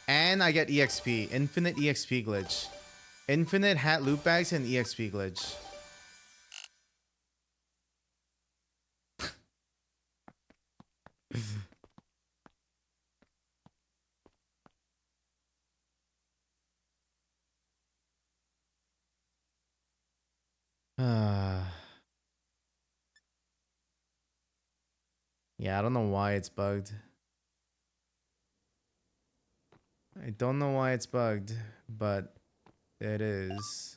[SPEAKER 1] And I get EXP. Infinite EXP glitch. Infinite hat loot bags and EXP glitch. Yeah, I don't know why it's bugged. I don't know why it's bugged, but it is.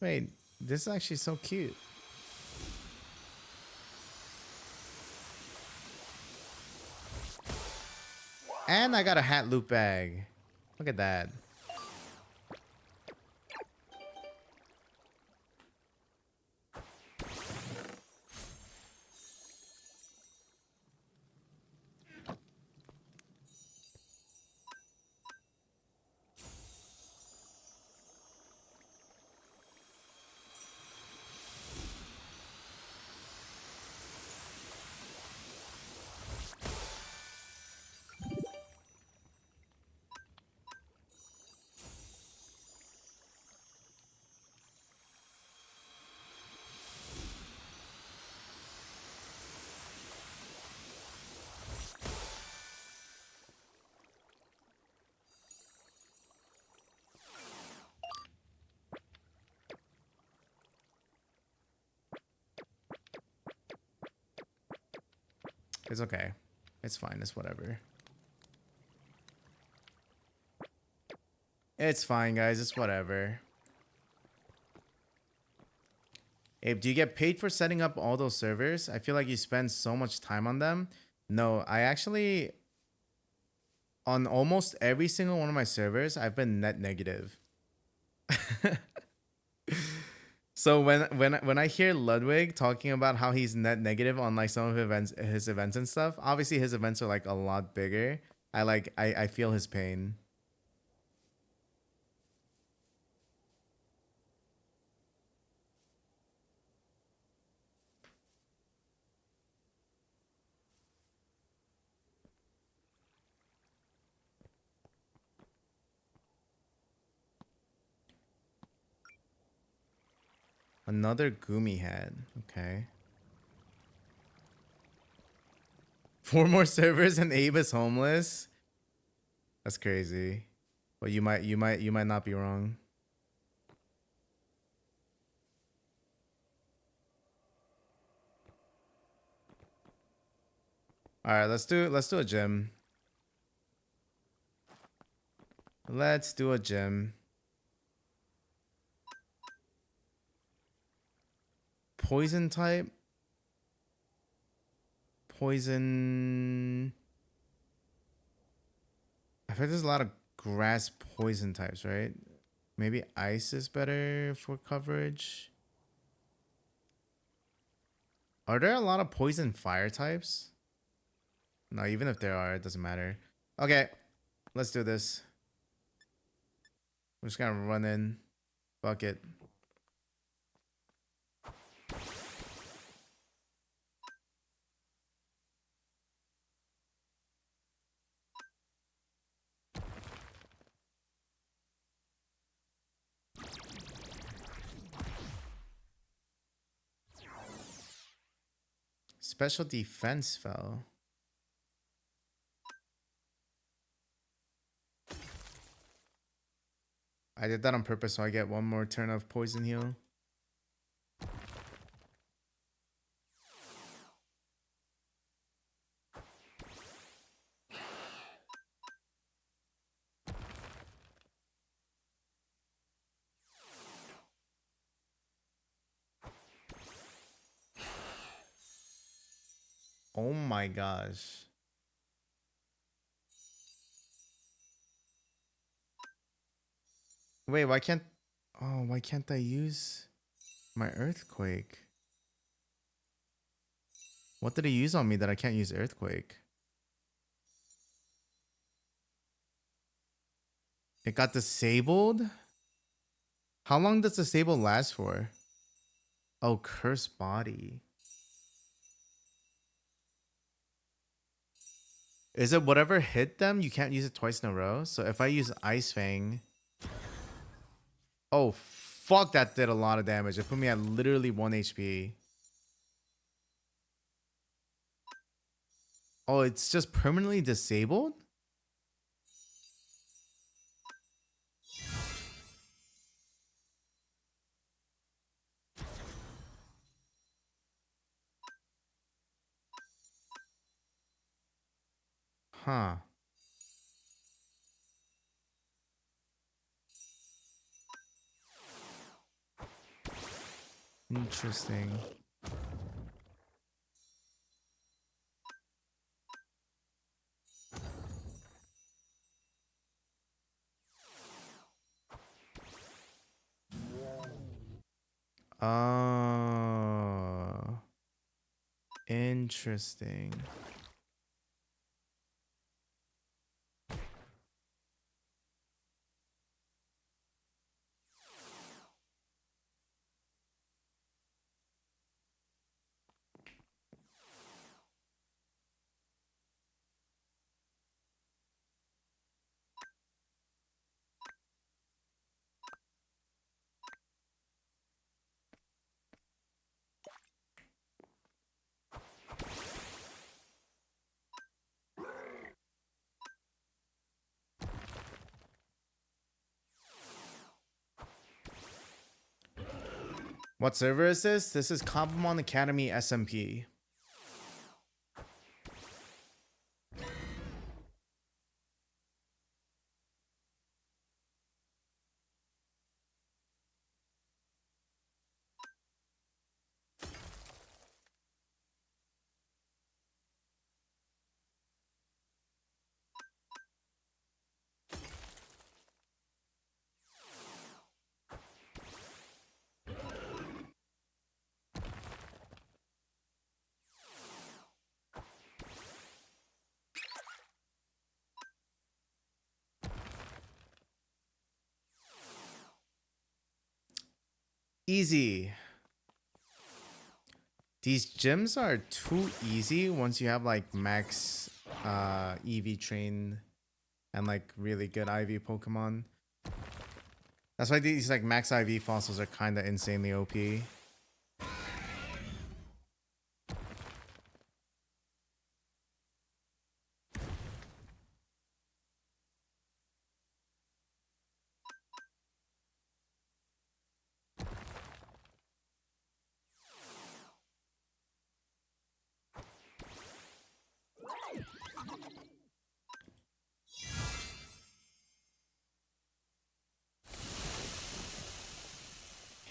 [SPEAKER 1] Wait, this is actually so cute. And I got a hat loot bag. Look at that. It's okay. It's fine. It's whatever. It's fine, guys. It's whatever. Abe, do you get paid for setting up all those servers? I feel like you spend so much time on them. No, I actually, on almost every single one of my servers, I've been net negative. So when I hear Ludwig talking about how he's net negative on like some of his events and stuff, obviously his events are like a lot bigger. I feel his pain. Another Gumi hat. Okay. 4 more servers and Abe is homeless. That's crazy. But you might not be wrong. All right, let's do a gym. Let's do a gym. Poison type. Poison. I heard there's a lot of grass poison types, right? Maybe ice is better for coverage. Are there a lot of poison fire types? No, even if there are, it doesn't matter. Okay, let's do this. We're just gonna run in. Bucket. Special defense fell. I did that on purpose so I get one more turn of poison heal. Oh my gosh. Wait, why can't... Oh, why can't I use my earthquake? What did he use on me that I can't use earthquake? It got disabled? How long does disable last for? Oh, cursed body. Is it whatever hit them? You can't use it twice in a row. So if I use Ice Fang... Oh, fuck, that did a lot of damage. It put me at literally 1 HP. Oh, it's just permanently disabled? Huh. Interesting. Oh. Interesting. What server is this? This is Cobblemon Academy SMP. Easy. These gyms are too easy once you have like max EV train and like really good IV Pokemon. That's why these like max IV fossils are kind of insanely OP.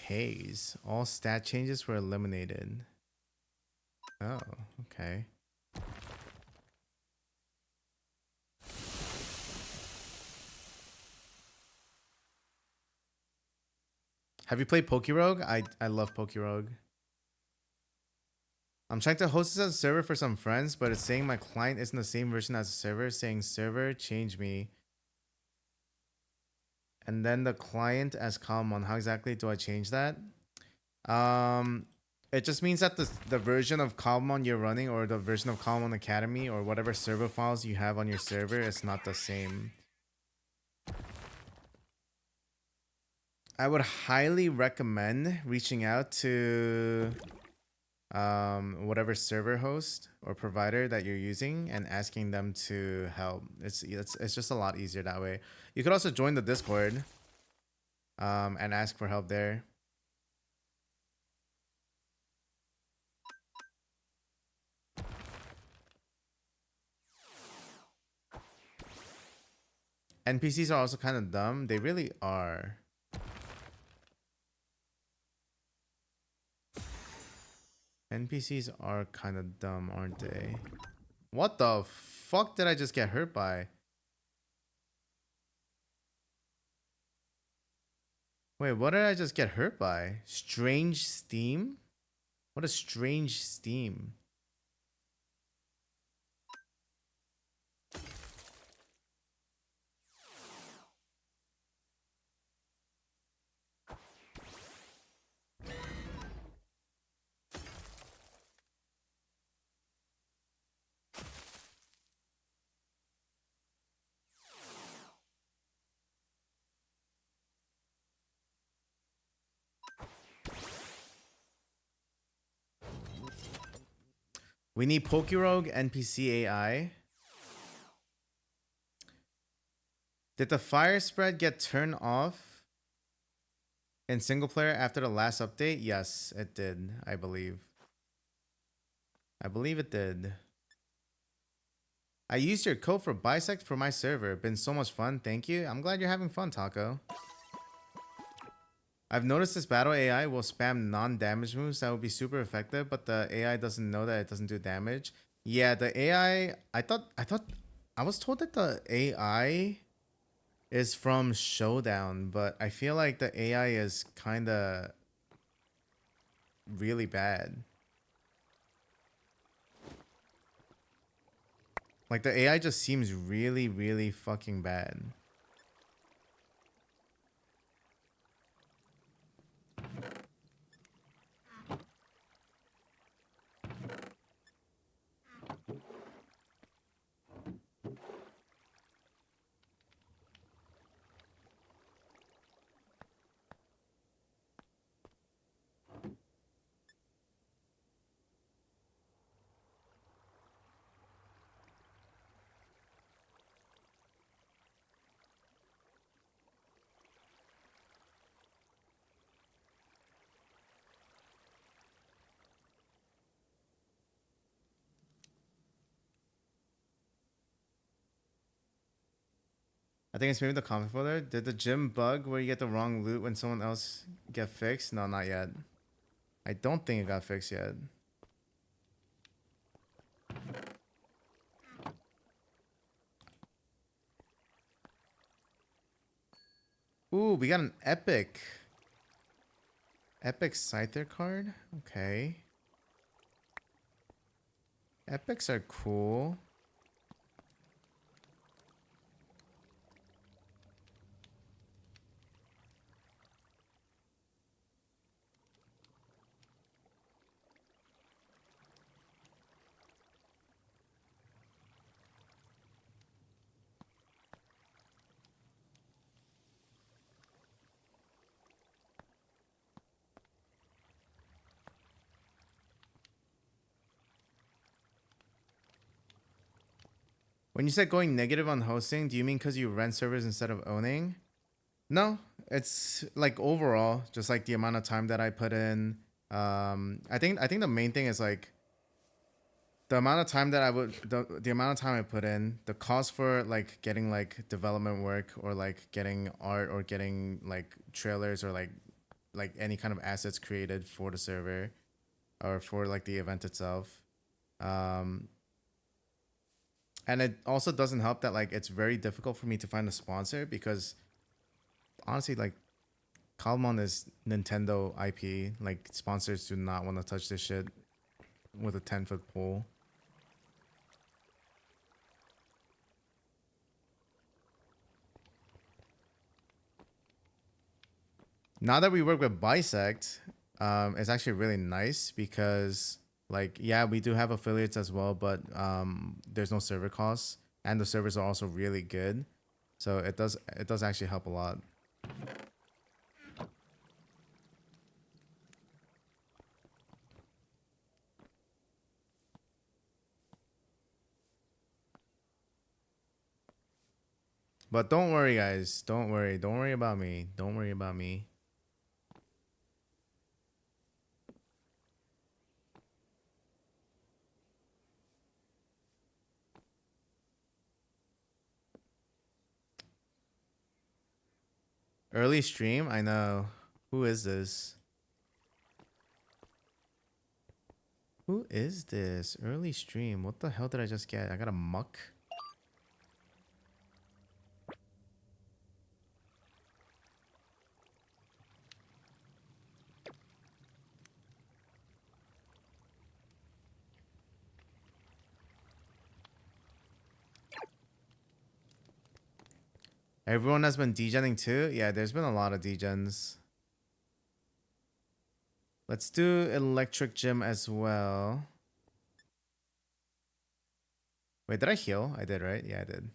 [SPEAKER 1] Haze. All stat changes were eliminated. Oh, okay. Have you played Pokerogue? I love Pokerogue. I'm trying to host this as a server for some friends, but it's saying my client isn't the same version as the server, saying server change me. And then the client as Common. How exactly do I change that? It just means that the version of Cobblemon you're running or the version of Cobblemon Academy or whatever server files you have on your server is not the same. I would highly recommend reaching out to whatever server host or provider that you're using and asking them to help. It's just a lot easier that way. You could also join the Discord. and ask for help there. NPCs are also kind of dumb. They really are. NPCs are kind of dumb, aren't they? What the fuck did I just get hurt by? Wait, what did I just get hurt by? Strange steam? What a strange steam. We need Pokerogue NPC AI. Did the fire spread get turned off in single player after the last update? Yes, it did, I believe. I believe it did. I used your code for Bisect for my server. Been so much fun. Thank you. I'm glad you're having fun, Taco. I've noticed this battle AI will spam non-damage moves that would be super effective, but the AI doesn't know that it doesn't do damage. Yeah, the AI, I was told that the AI is from Showdown, but I feel like the AI is kind of really bad. Like the AI just seems really, really fucking bad. I think it's maybe the comment folder. Did the gym bug where you get the wrong loot when someone else get fixed? No, not yet. I don't think it got fixed yet. Ooh, we got an epic. Epic Scyther card? Okay. Epics are cool. When you said going negative on hosting, do you mean because you rent servers instead of owning? No, it's like overall, just like the amount of time that I put in. I think the main thing is like the amount of time that the amount of time I put in, the cost for like getting like development work or like getting art or getting like trailers or like any kind of assets created for the server or for like the event itself. Um, and it also doesn't help that like it's very difficult for me to find a sponsor because honestly like Cobblemon is Nintendo IP. Like sponsors do not want to touch this shit with a 10-foot pole. Now that we work with Bisect, it's actually really nice because like yeah, we do have affiliates as well, but there's no server costs and the servers are also really good. So it does actually help a lot. But don't worry, guys. Don't worry. Don't worry about me. Don't worry about me. Early stream? I know. Who is this? Who is this? Early stream. What the hell did I just get? I got a muck. Everyone has been degenning too? Yeah, there's been a lot of degens. Let's do electric gym as well. Wait, did I heal? I did, right? Yeah, I did.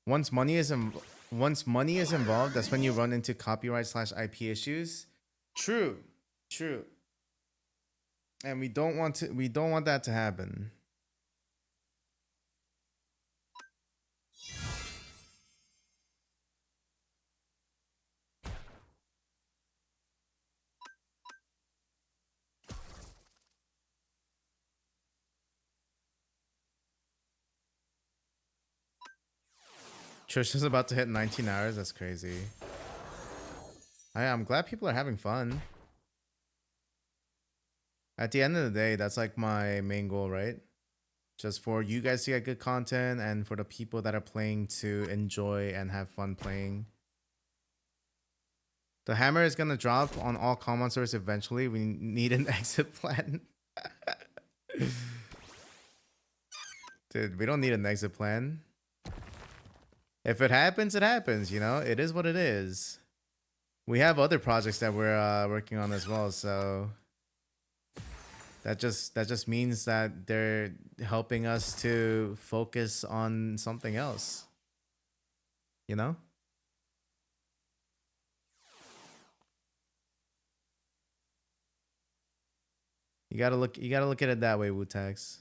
[SPEAKER 1] Once money is involved, that's when you run into copyright/IP issues. True. True. And we don't want that to happen. Trish is about to hit 19 hours. That's crazy. I'm glad people are having fun. At the end of the day, that's like my main goal, right? Just for you guys to get good content and for the people that are playing to enjoy and have fun playing. The hammer is gonna drop on all common servers eventually. We need an exit plan. Dude, we don't need an exit plan. If it happens, it happens, you know? It is what it is. We have other projects that we're working on as well, so that just means that they're helping us to focus on something else. You know? You gotta look at it that way, Wu-Tax.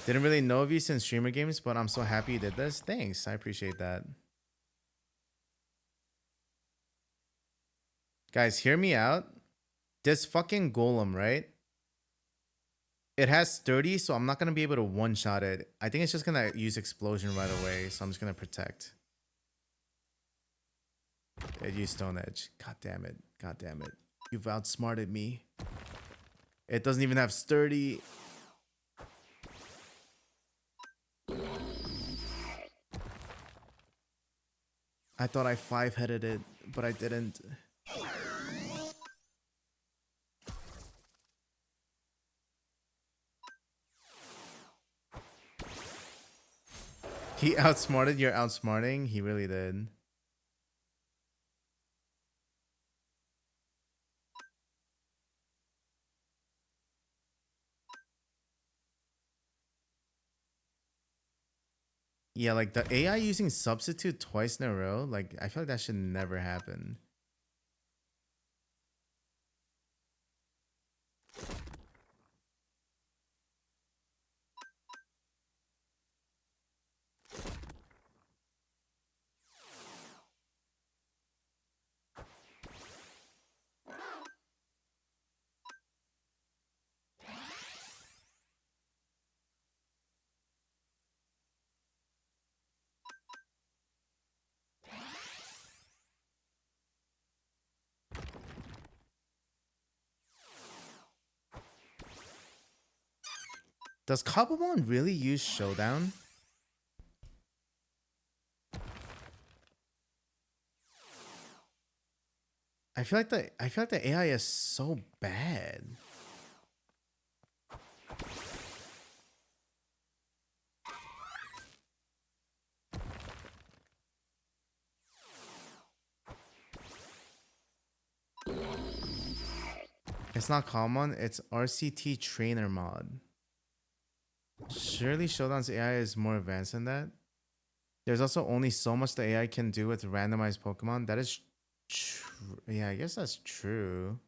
[SPEAKER 1] Didn't really know of you since streamer games, but I'm so happy you did this. Thanks, I appreciate that. Guys, hear me out. This fucking golem, right? It has 30, so I'm not gonna be able to one-shot it. I think it's just gonna use explosion right away, so I'm just gonna protect. It used Stone Edge. God damn it. God damn it. You've outsmarted me. It doesn't even have sturdy. I thought I 5-headed it, but I didn't. He outsmarted your outsmarting. He really did. Yeah, like the AI using substitute twice in a row, like I feel like that should never happen. Does Cobblemon really use Showdown? I feel like the AI is so bad. It's not common. It's RCT trainer mod. Surely Showdown's AI is more advanced than that. There's also only so much the AI can do with randomized Pokemon. That is true. Yeah, I guess that's true.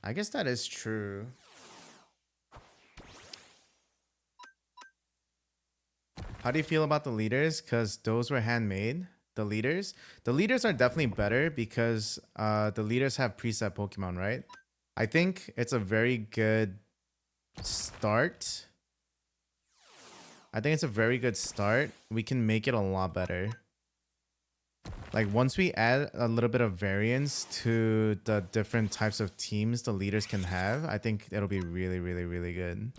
[SPEAKER 1] I guess that is true. How do you feel about the leaders? Because those were handmade. The leaders are definitely better because the leaders have preset Pokemon, right? I think it's a very good start. I think it's a very good start. We can make it a lot better. Like once we add a little bit of variance to the different types of teams the leaders can have, I think it'll be really, really, really good.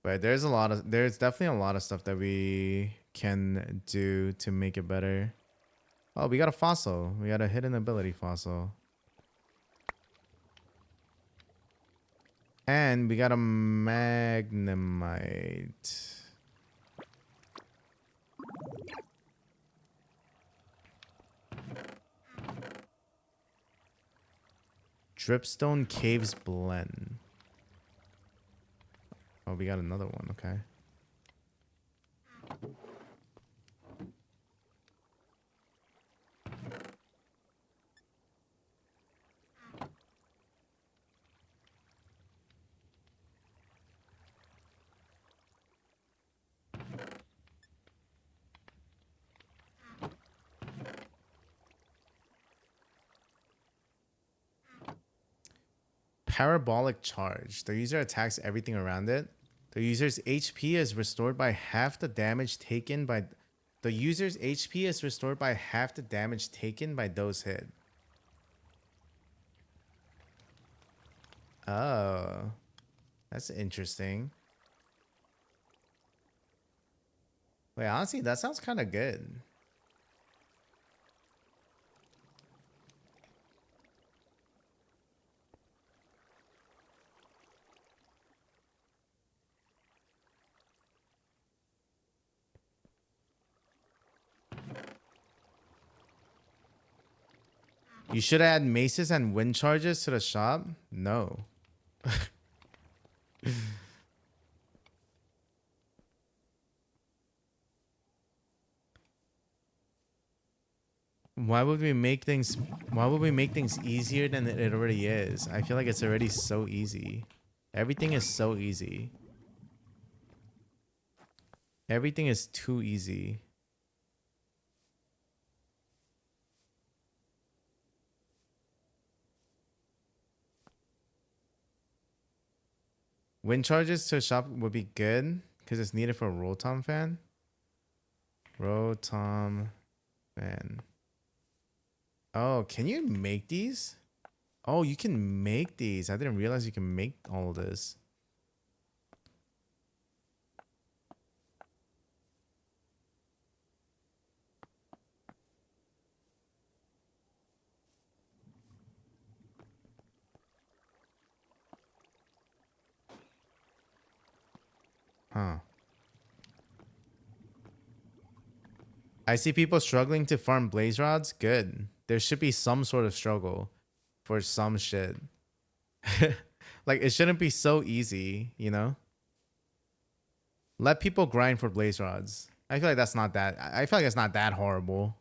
[SPEAKER 1] But there's definitely a lot of stuff that we can do to make it better. Oh, we got a fossil. We got a hidden ability fossil. And we got a magnemite. Dripstone Caves Blend. Oh, we got another one. Okay. Parabolic charge. The user attacks everything around it. The user's HP is restored by half the damage taken by the user's HP is restored by half the damage taken by those hit. Oh. That's interesting. Wait, honestly, that sounds kind of good. You should add maces and wind charges to the shop? No. Why would we make things easier than it already is? I feel like it's already so easy. Everything is so easy. Everything is too easy. Wind charges to a shop would be good because it's needed for a Rotom fan. Rotom fan. Oh, can you make these? Oh, you can make these. I didn't realize you can make all of this. Huh. I see people struggling to farm blaze rods. Good. There should be some sort of struggle for some shit. Like it shouldn't be so easy, you know? Let people grind for blaze rods. I feel like that's not that. I feel like it's not that horrible.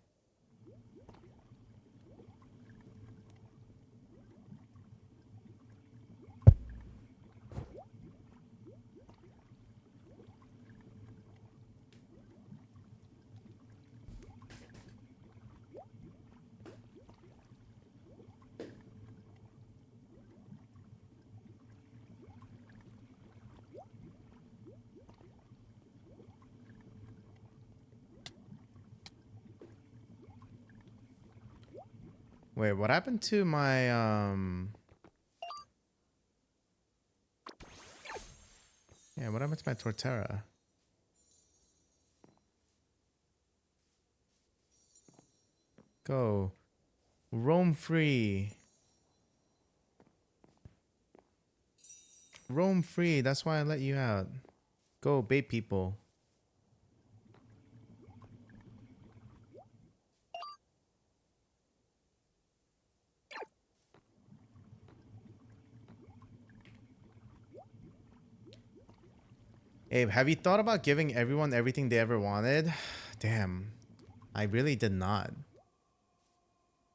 [SPEAKER 1] Wait, what happened to my Yeah, what happened to my Torterra? Go. Roam free. Roam free. That's why I let you out. Go, bait people. Abe, have you thought about giving everyone everything they ever wanted? Damn. I really did not.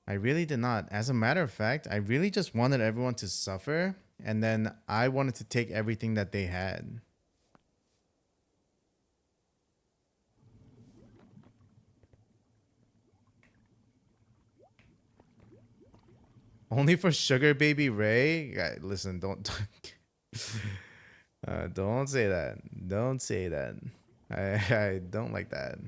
[SPEAKER 1] I really did not. As a matter of fact, I really just wanted everyone to suffer, and then I wanted to take everything that they had. Only for Sugar Baby Ray? Listen, don't don't say that. Don't say that. I don't like that.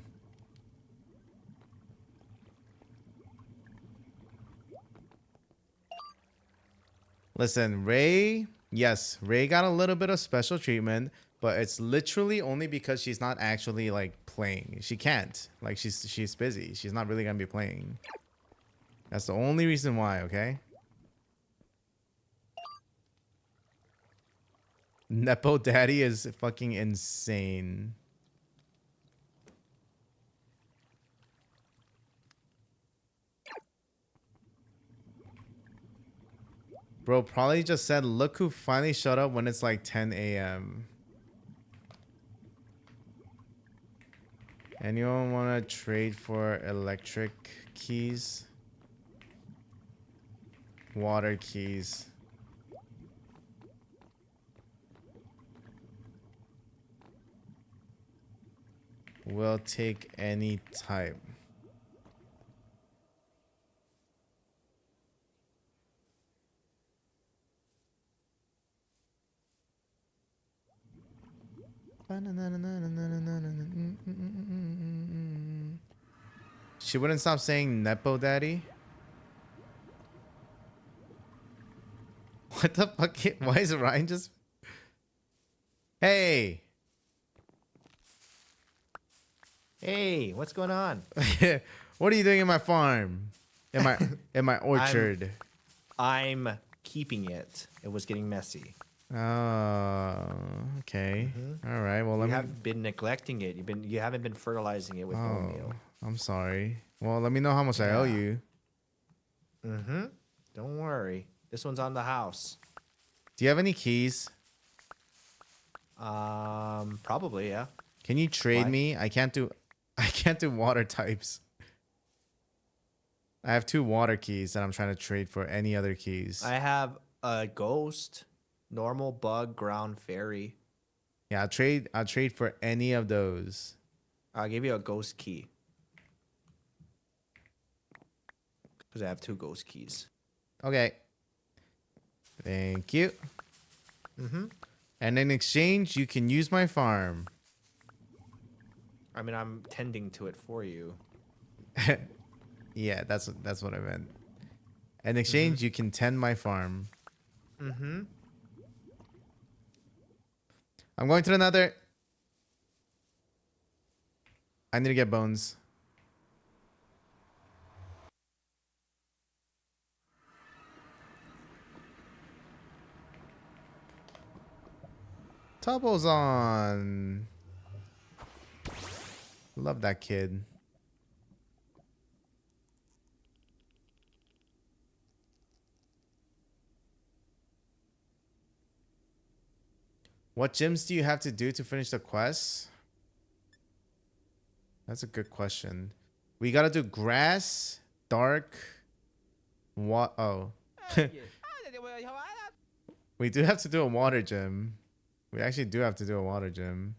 [SPEAKER 1] Listen, Ray, yes, Ray got a little bit of special treatment, but it's literally only because she's not actually like playing. She can't. Like she's busy. She's not really gonna be playing. That's the only reason why, okay? Nepo Daddy is fucking insane. Bro, probably just said, look who finally showed up when it's like 10 a.m. Anyone want to trade for electric keys? Water keys. We'll take any type. She wouldn't stop saying Nepo Daddy. What the fuck? Why is Ryan just... Hey!
[SPEAKER 2] Hey, what's going on?
[SPEAKER 1] What are you doing in my farm? In my orchard?
[SPEAKER 2] I'm keeping it. It was getting messy.
[SPEAKER 1] Oh, okay. All right. Well,
[SPEAKER 2] You have been neglecting it. You haven't been fertilizing it with oatmeal.
[SPEAKER 1] I'm sorry. Well, let me know how much I owe you.
[SPEAKER 2] Don't worry. This one's on the house.
[SPEAKER 1] Do you have any keys?
[SPEAKER 2] Probably, yeah.
[SPEAKER 1] Can you trade
[SPEAKER 2] Why?
[SPEAKER 1] me? I can't do water types. I have 2 water keys that I'm trying to trade for any other keys.
[SPEAKER 2] I have a ghost, normal, bug, ground, fairy.
[SPEAKER 1] Yeah, I'll trade for any of those.
[SPEAKER 2] I'll give you a ghost key. Because I have 2 ghost keys.
[SPEAKER 1] Okay. Thank you. And in exchange, you can use my farm.
[SPEAKER 2] I mean, I'm tending to it for you.
[SPEAKER 1] Yeah, that's what I meant. In exchange, you can tend my farm. I'm going to another. I need to get bones. Tubbo's on. Love that kid. What gyms do you have to do to finish the quest? That's a good question. We gotta do grass, dark, what? Oh. We do have to do a water gym. We actually do have to do a water gym.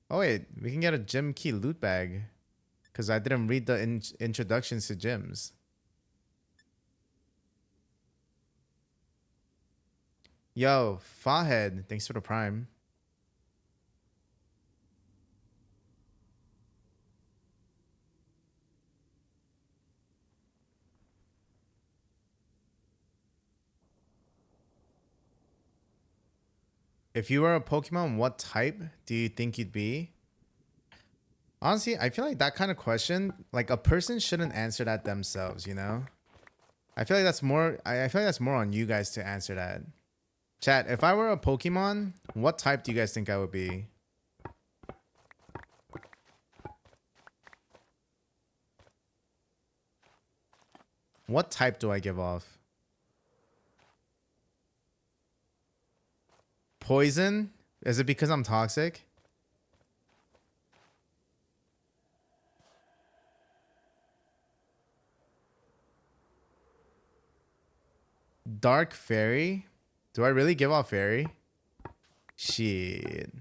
[SPEAKER 1] Oh wait, we can get a gym key loot bag. Because I didn't read the introductions to gyms. Yo, Fahed, thanks for the prime. If you were a Pokemon, what type do you think you'd be? Honestly, I feel like that kind of question, like a person shouldn't answer that themselves, you know? I feel like that's more I feel like that's more on you guys to answer that. Chat, if I were a Pokemon, what type do you guys think I would be? What type do I give off? Poison? Is it because I'm toxic? Dark Fairy? Do I really give off Fairy? Shit.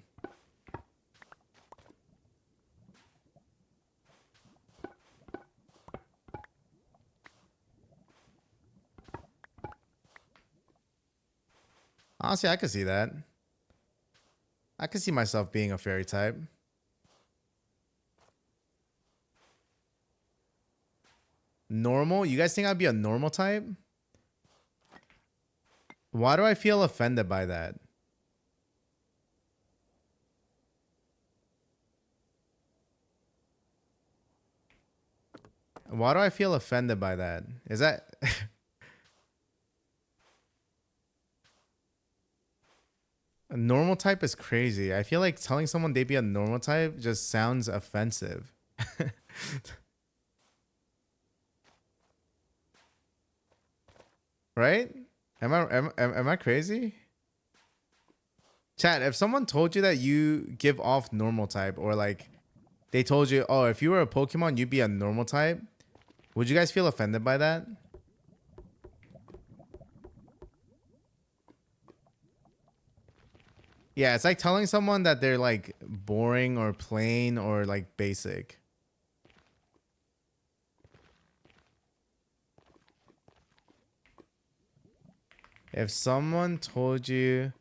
[SPEAKER 1] Honestly, I could see that. I could see myself being a fairy type. Normal? You guys think I'd be a normal type? Why do I feel offended by that? Why do I feel offended by that? Is that... A normal type is crazy. I feel like telling someone they be a normal type just sounds offensive. Right? Am I crazy? Chat, if someone told you that you give off normal type, or like they told you, oh, if you were a Pokemon, you'd be a normal type, would you guys feel offended by that? Yeah, it's like telling someone that they're like boring or plain or like basic. If someone told you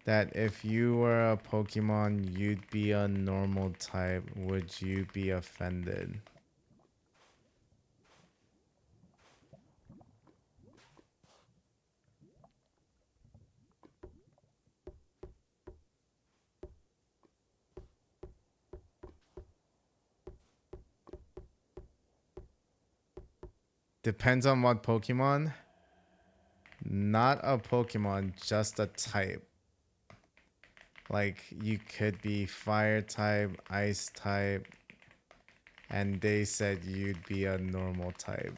[SPEAKER 1] that if you were a Pokemon, you'd be a normal type, would you be offended? Depends on what Pokemon. Not a Pokemon, just a type. Like you could be fire type, ice type, and they said you'd be a normal type.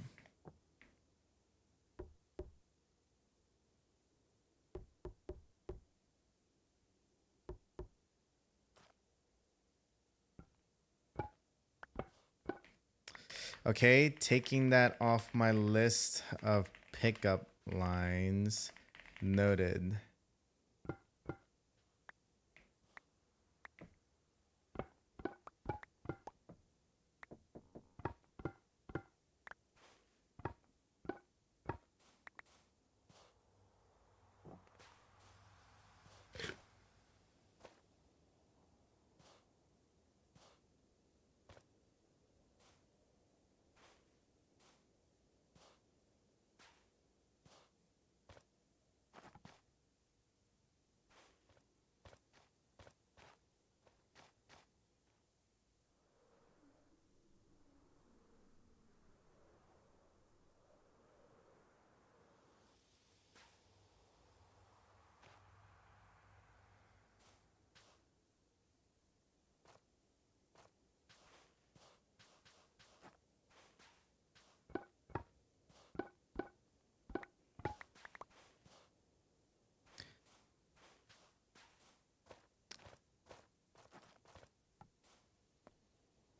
[SPEAKER 1] Okay, taking that off my list of pickup lines. Noted.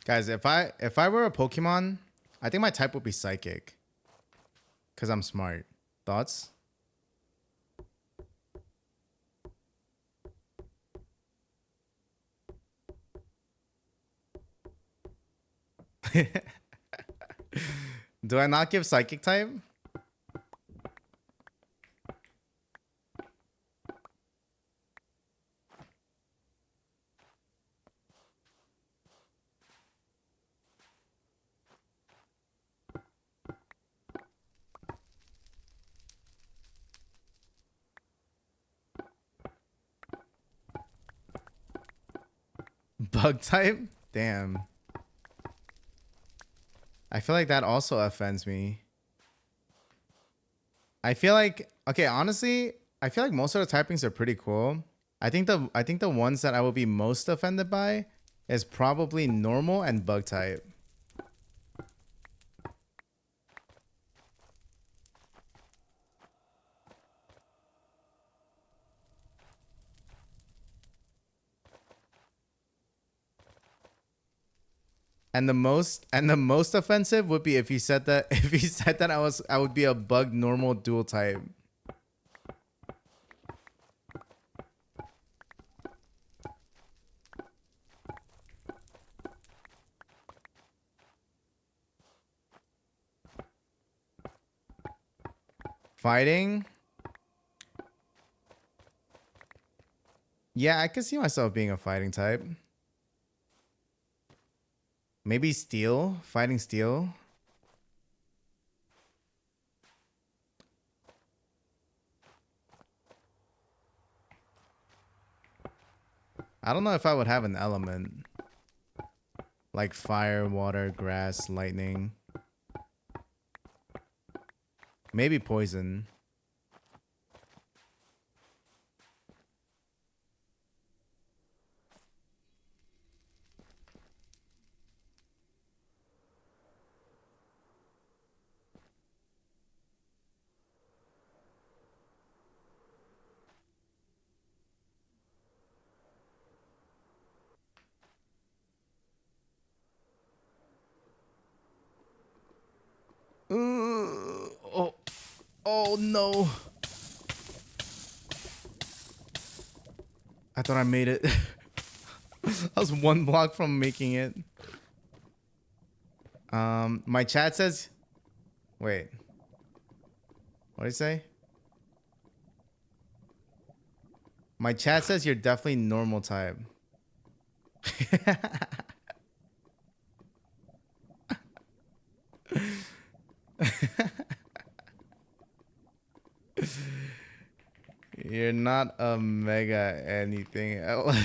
[SPEAKER 1] Guys, if I were a Pokemon, I think my type would be Psychic. Cause I'm smart. Thoughts? Do I not give Psychic type? bug type? Damn. I feel like that also offends me. I feel like, okay, honestly, I feel like most of the typings are pretty cool. I think the ones that I will be most offended by is probably normal and bug type. And the most offensive would be if he said that I would be a bug normal dual type. Fighting? Yeah, I could see myself being a fighting type. Maybe steel, fighting steel. I don't know if I would have an element. Like fire, water, grass, lightning. Maybe poison. Oh, oh no. I thought I made it. I was one block from making it. My chat says, wait, what did it say? My chat says you're definitely normal type. You're not a mega anything else.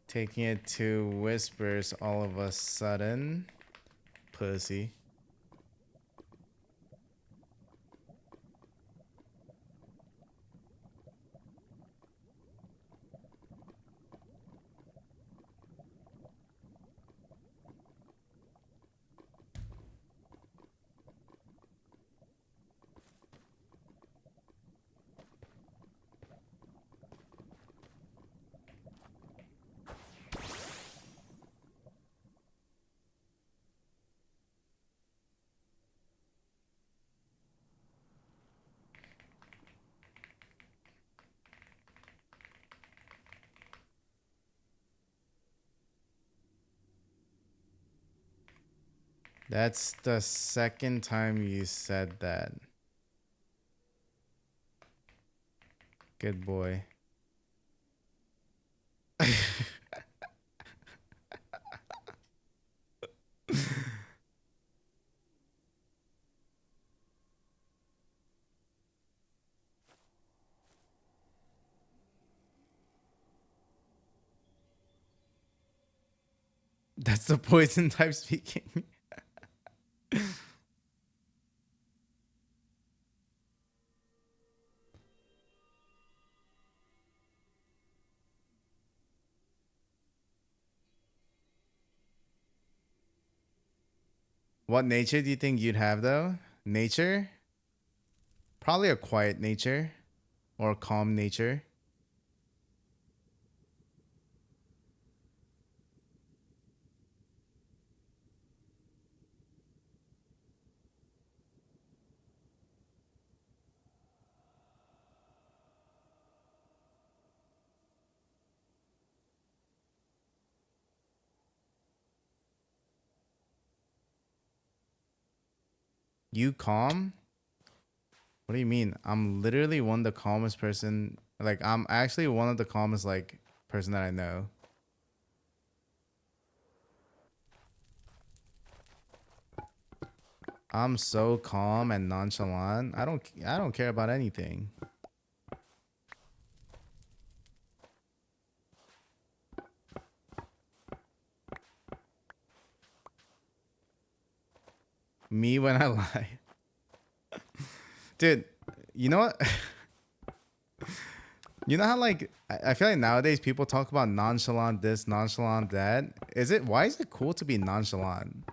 [SPEAKER 1] Taking it to whispers all of a sudden. Pussy. That's the second time you said that. Good boy. That's the poison type speaking. What nature do you think you'd have though? Nature? Probably a quiet nature or a calm nature. You calm? What do you mean? I'm literally one of the calmest person. Like, I'm actually one of the calmest, like, person that I know. I'm so calm and nonchalant. I don't care about anything. Me when I lie. Dude, you know what? You know how like I feel like nowadays people talk about nonchalant this, nonchalant that. Why is it cool to be nonchalant?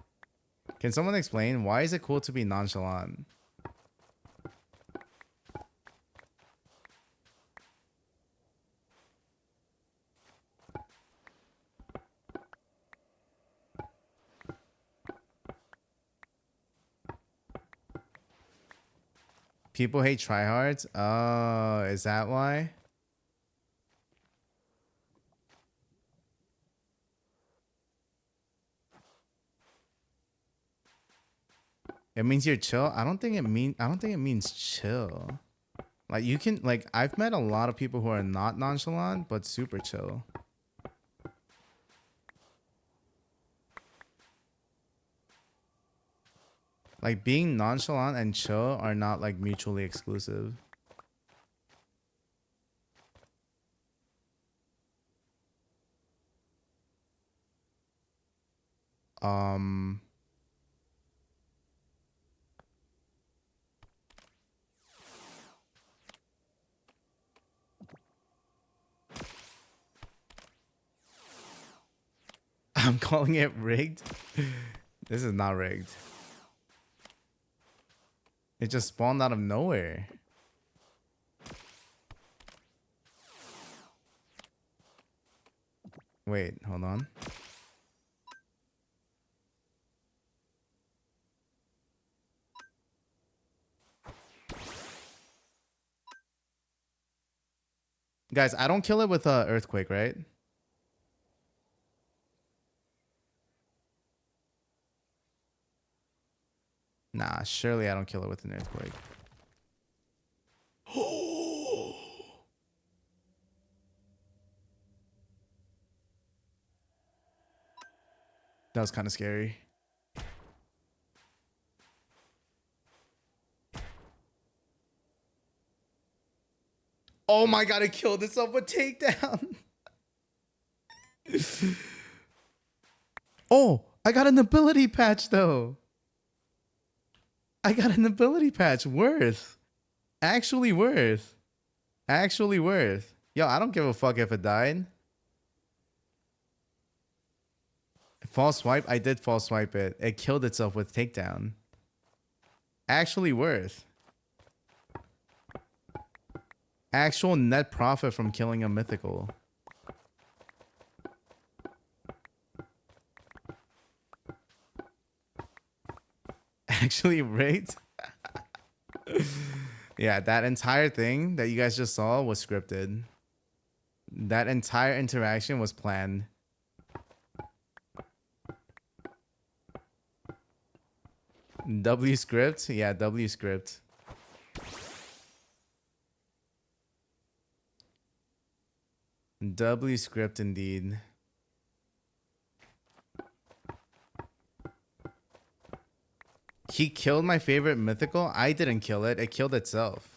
[SPEAKER 1] Can someone explain why is it cool to be nonchalant? People hate tryhards? Oh, is that why? It means you're chill? I don't think it means chill. Like you can like I've met a lot of people who are not nonchalant but super chill. Like being nonchalant and chill are not like mutually exclusive. Um I'm calling it rigged. This is not rigged. It just spawned out of nowhere. Wait, hold on. Guys, I don't kill it with earthquake, right? Nah, surely I don't kill it with an earthquake. That was kind of scary. Oh my god, it killed itself with takedown. Oh, I got an ability patch though. I got an ability patch. Worth. Actually worth. Actually worth. Yo, I don't give a fuck if it died. False swipe? I did false swipe it. It killed itself with takedown. Actually worth. Actual net profit from killing a mythical. Actually rigged? Yeah, that entire thing that you guys just saw was scripted. That entire interaction was planned. W script? Yeah, W script. W script indeed. He killed my favorite mythical? I didn't kill it. It killed itself.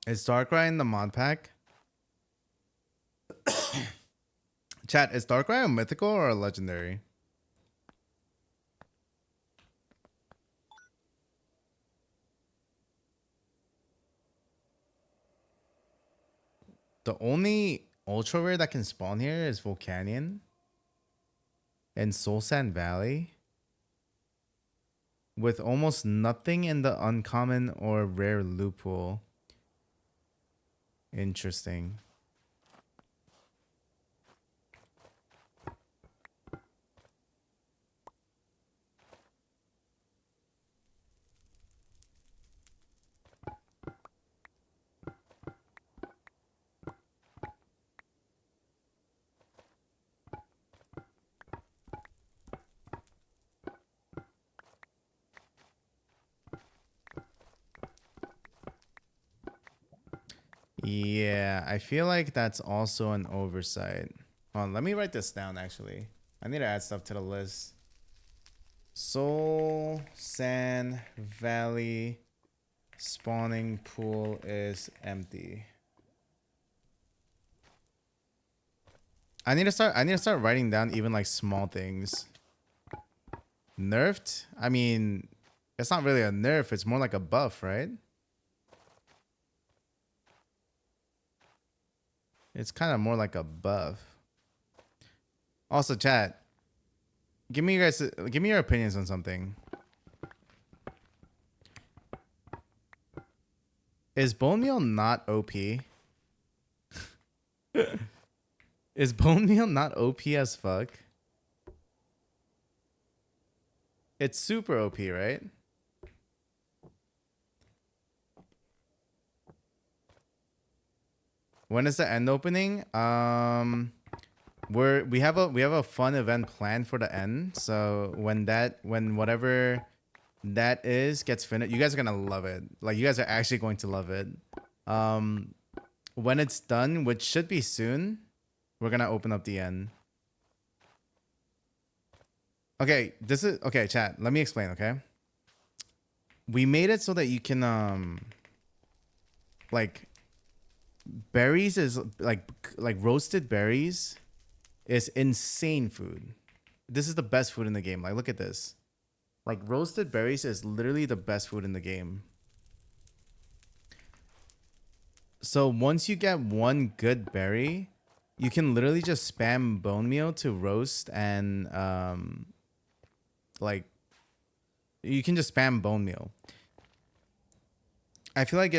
[SPEAKER 1] Is Darkrai in the mod pack? Chat, is Darkrai a mythical or a legendary? The only ultra rare that can spawn here is Volcanion and Soul Sand Valley. With almost nothing in the uncommon or rare loot pool. Interesting. Yeah, I feel like that's also an oversight. Hold on, let me write this down actually. I need to add stuff to the list. Soul Sand Valley spawning pool is empty. I need to start writing down even like small things. Nerfed? I mean, it's not really a nerf, it's more like a buff, right? It's kind of more like a buff. Also, chat, give me your opinions on something. Is bone meal not OP? Is bone meal not OP as fuck? It's super OP, right? When is the end opening? We have a fun event planned for the end. So when whatever that is gets finished, you guys are gonna love it. Like you guys are actually going to love it. When it's done, which should be soon, we're gonna open up the end. Okay, chat. Let me explain, okay? We made it so that you can like berries is like roasted berries is insane food. This is the best food in the game. Like look at this. Like roasted berries is literally the best food in the game. So once you get one good berry, you can literally just spam bone meal to roast and like you can just spam bone meal. I feel like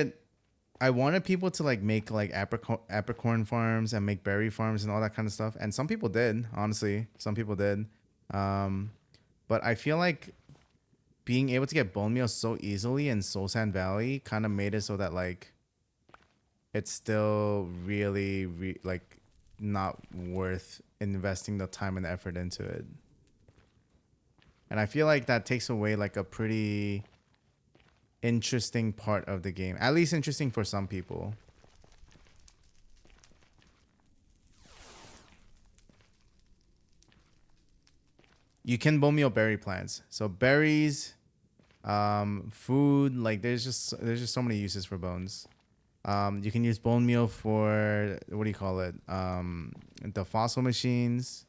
[SPEAKER 1] I wanted people to like make like apricot farms and make berry farms and all that kind of stuff. And some people did, honestly. Some people did. But I feel like being able to get bone meal so easily in Soul Sand Valley kind of made it so that like it's still really like not worth investing the time and effort into it. And I feel like that takes away like a pretty interesting part of the game. At least interesting for some people. You can bone meal berry plants. So berries, food, like there's just so many uses for bones. You can use bone meal for what do you call it? The fossil machines.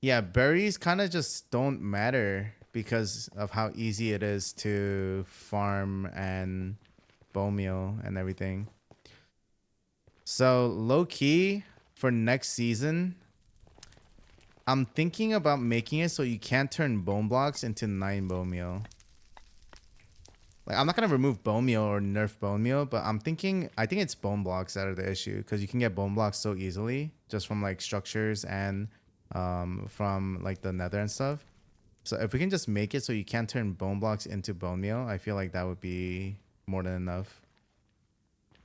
[SPEAKER 1] Yeah, berries kind of just don't matter because of how easy it is to farm and bone meal and everything. So low key for next season, I'm thinking about making it so you can't turn bone blocks into 9 bone meal. Like I'm not gonna remove bone meal or nerf bone meal, but I think it's bone blocks that are the issue because you can get bone blocks so easily just from like structures and from like the nether and stuff. So if we can just make it so you can't turn bone blocks into bone meal, I feel like that would be more than enough.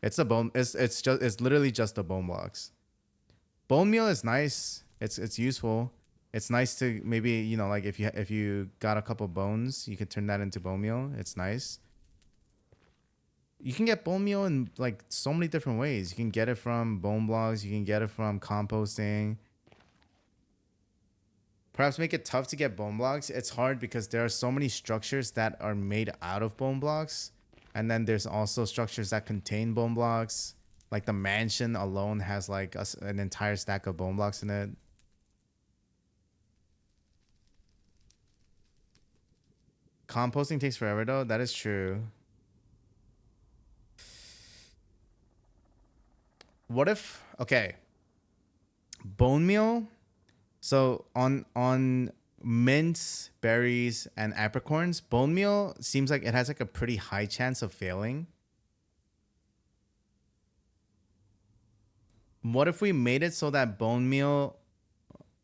[SPEAKER 1] It's literally just the bone blocks. Bone meal is nice. It's useful. It's nice to maybe, you know, like if you got a couple bones, you could turn that into bone meal. It's nice. You can get bone meal in like so many different ways. You can get it from bone blocks. You can get it from composting. Perhaps make it tough to get bone blocks. It's hard because there are so many structures that are made out of bone blocks. And then there's also structures that contain bone blocks. Like the mansion alone has like an entire stack of bone blocks in it. Composting takes forever though. That is true. What if, okay, bone meal. So on mints, berries, and apricorns. Bone meal seems like it has like a pretty high chance of failing. What if we made it so that bone meal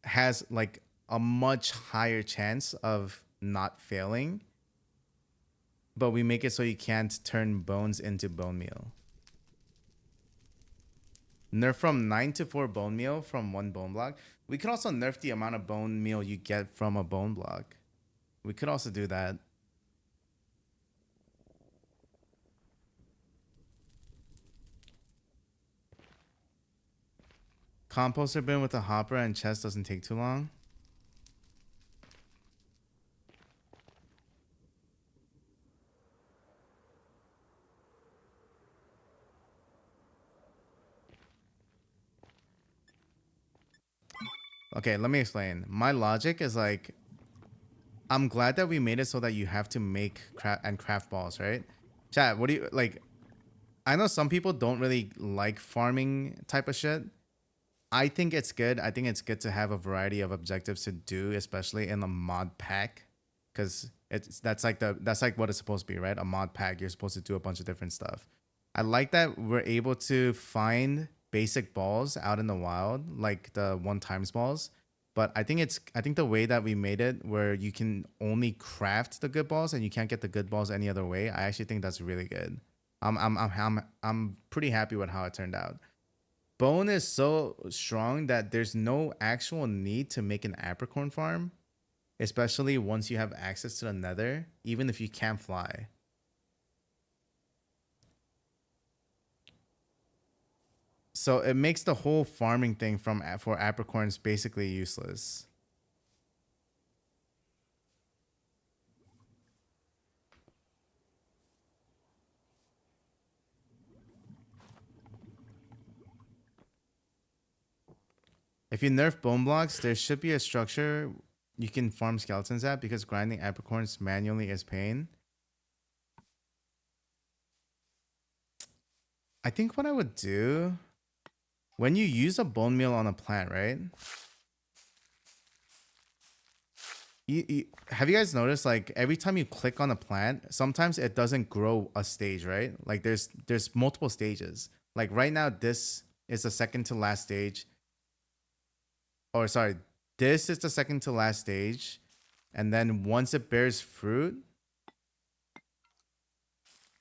[SPEAKER 1] has like a much higher chance of not failing, but we make it so you can't turn bones into bone meal? Nerf from 9 to 4 bone meal from 1 bone block. We could also nerf the amount of bone meal you get from a bone block. We could also do that. Composter bin with a hopper and chest doesn't take too long. Okay, let me explain. My logic is like, I'm glad that we made it so that you have to make craft balls, right? Chat, what do you like? I know some people don't really like farming type of shit. I think it's good. I think it's good to have a variety of objectives to do, especially in a mod pack, because that's like what it's supposed to be, right? A mod pack. You're supposed to do a bunch of different stuff. I like that we're able to find basic balls out in the wild, like the 1x balls. But I think the way that we made it, where you can only craft the good balls and you can't get the good balls any other way, I actually think that's really good. I'm pretty happy with how it turned out. Bone is so strong that there's no actual need to make an apricorn farm, especially once you have access to the nether, even if you can't fly. So it makes the whole farming thing for apricorns basically useless. If you nerf bone blocks, there should be a structure you can farm skeletons at, because grinding apricorns manually is pain. I think what I would do, when you use a bone meal on a plant, right? Have you guys noticed, like, every time you click on a plant, sometimes it doesn't grow a stage, right? Like there's multiple stages. Like right now, this is the second to last stage. Or sorry, this is the second to last stage. And then once it bears fruit,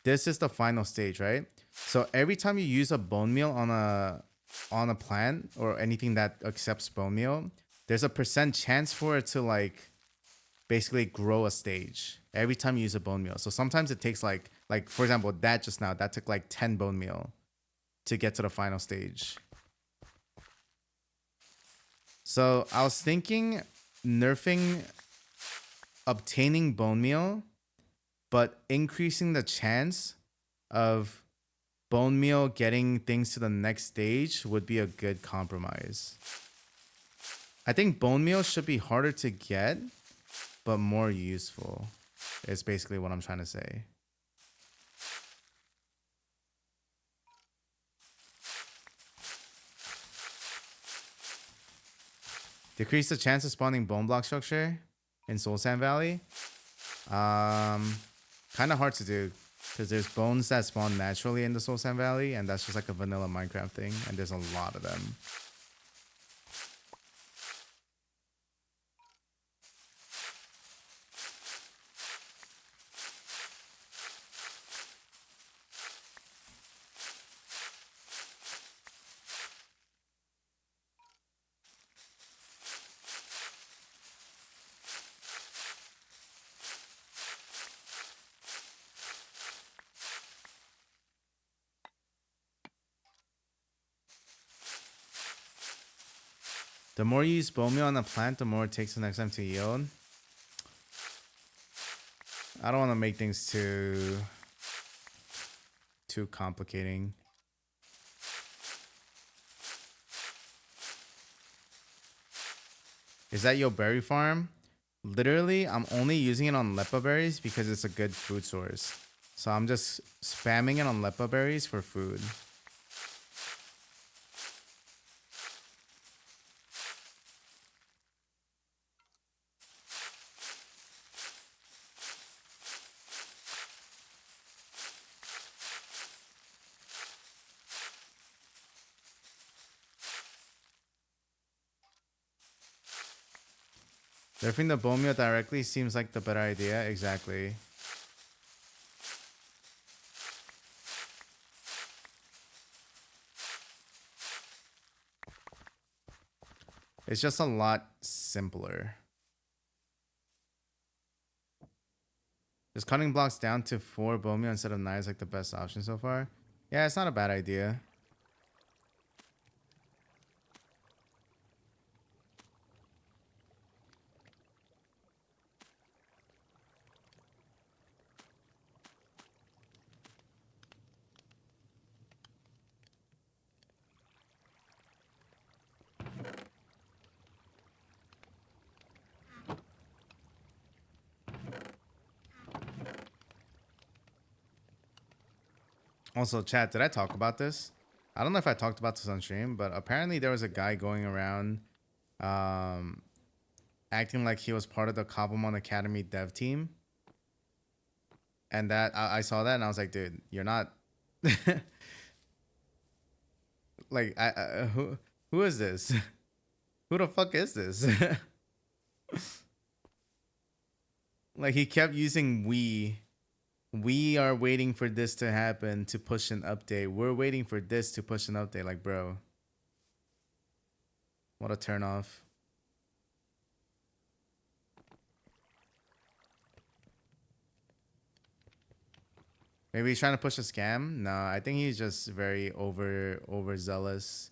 [SPEAKER 1] this is the final stage, right? So every time you use a bone meal on a plant or anything that accepts bone meal, there's a % chance for it to like basically grow a stage every time you use a bone meal. So sometimes it takes like for example, that just now, that took like 10 bone meal to get to the final stage. So I was thinking nerfing obtaining bone meal, but increasing the chance of bone meal getting things to the next stage would be a good compromise. I think bone meal should be harder to get, but more useful, is basically what I'm trying to say. Decrease the chance of spawning bone block structure in Soul Sand Valley. Kind of hard to do, because there's bones that spawn naturally in the Soul Sand Valley, and that's just like a vanilla Minecraft thing, and there's a lot of them. The more you use bone meal on a plant, the more it takes the next time to yield. I don't want to make things too complicating. Is that your berry farm? Literally, I'm only using it on lepa berries because it's a good food source. So I'm just spamming it on lepa berries for food. Nerfing the bone meal directly seems like the better idea. Exactly. It's just a lot simpler. Just cutting blocks down to 4 bone meal instead of 9 is like the best option so far. Yeah, it's not a bad idea. Also, chat, did I talk about this? I don't know if I talked about this on stream, but apparently there was a guy going around um, acting like he was part of the Cobblemon Academy dev team. And that I saw that and I was like, dude, you're not. Like, who is this? Who the fuck is this? Like, he kept using we. We are waiting for this to happen to push an update. We're waiting for this to push an update. Like, bro, what a turn off. Maybe he's trying to push a scam. No, I think he's just very overzealous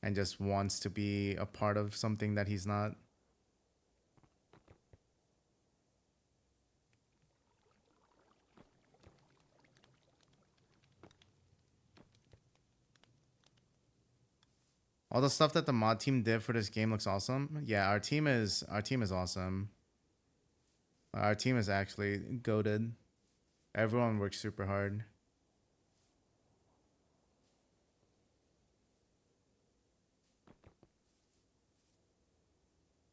[SPEAKER 1] and just wants to be a part of something that he's not. All the stuff that the mod team did for this game looks awesome. Yeah, our team is awesome. Our team is actually goated. Everyone works super hard.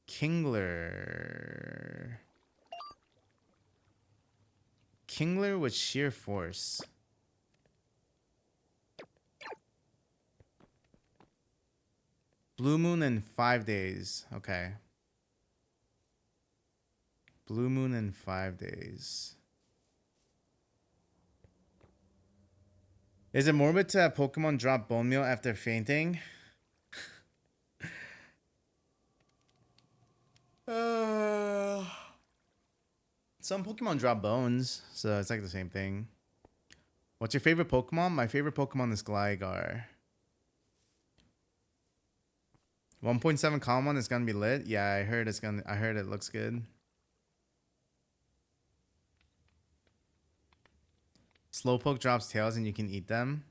[SPEAKER 1] Kingler. Kingler with sheer force. Blue moon in 5 days. Okay. Blue moon in 5 days. Is it morbid to have Pokemon drop bone meal after fainting? Some Pokemon drop bones, so it's like the same thing. What's your favorite Pokemon? My favorite Pokemon is Gligar. 1.7 Common is gonna be lit. Yeah, I heard it's gonna. I heard it looks good. Slowpoke drops tails and you can eat them.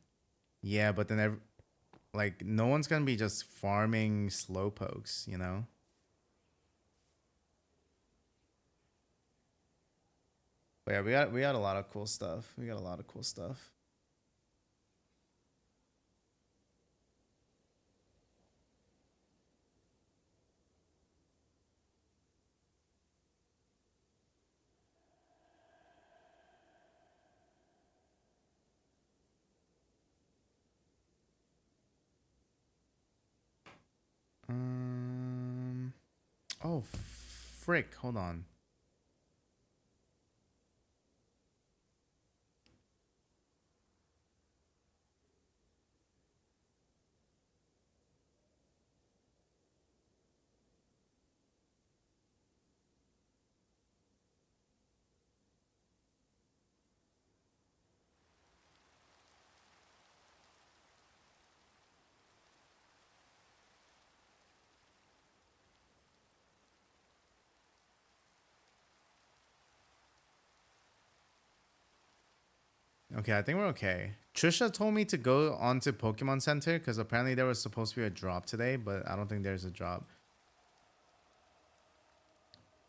[SPEAKER 1] Yeah, but then like no one's gonna be just farming Slowpokes, you know. But yeah, we got a lot of cool stuff. We got a lot of cool stuff. Oh, frick! Hold on. Okay, I think we're okay. Trisha told me to go onto Pokemon Center because apparently there was supposed to be a drop today, but I don't think there's a drop.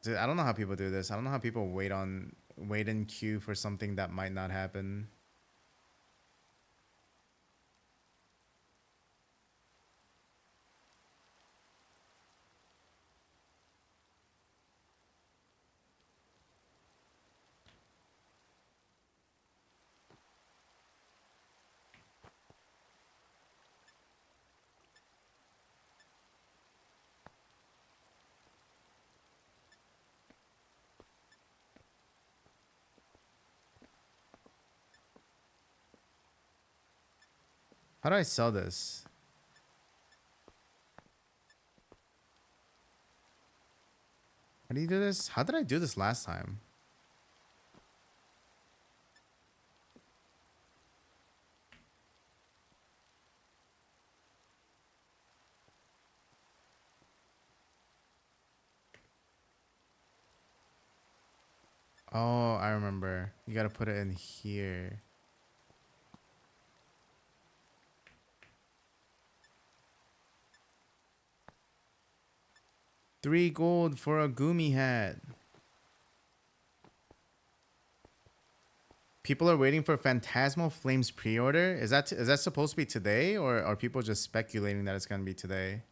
[SPEAKER 1] Dude, I don't know how people do this. I don't know how people wait in queue for something that might not happen. How do I sell this? How do you do this? How did I do this last time? Oh, I remember. You gotta put it in here. $3 for a Gumi hat. People are waiting for Phantasmal Flames pre-order. Is that supposed to be today, or are people just speculating that it's gonna be today?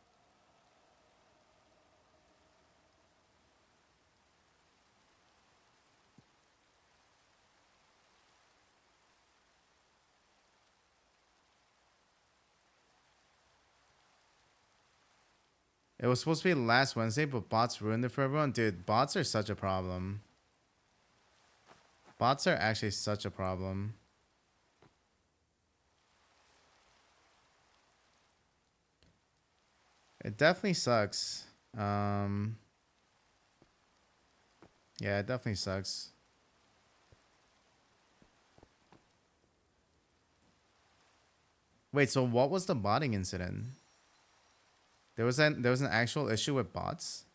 [SPEAKER 1] It was supposed to be last Wednesday, but bots ruined it for everyone. Dude, bots are such a problem. Bots are actually such a problem. It definitely sucks. Yeah, it definitely sucks. Wait, so what was the botting incident? There was an actual issue with bots?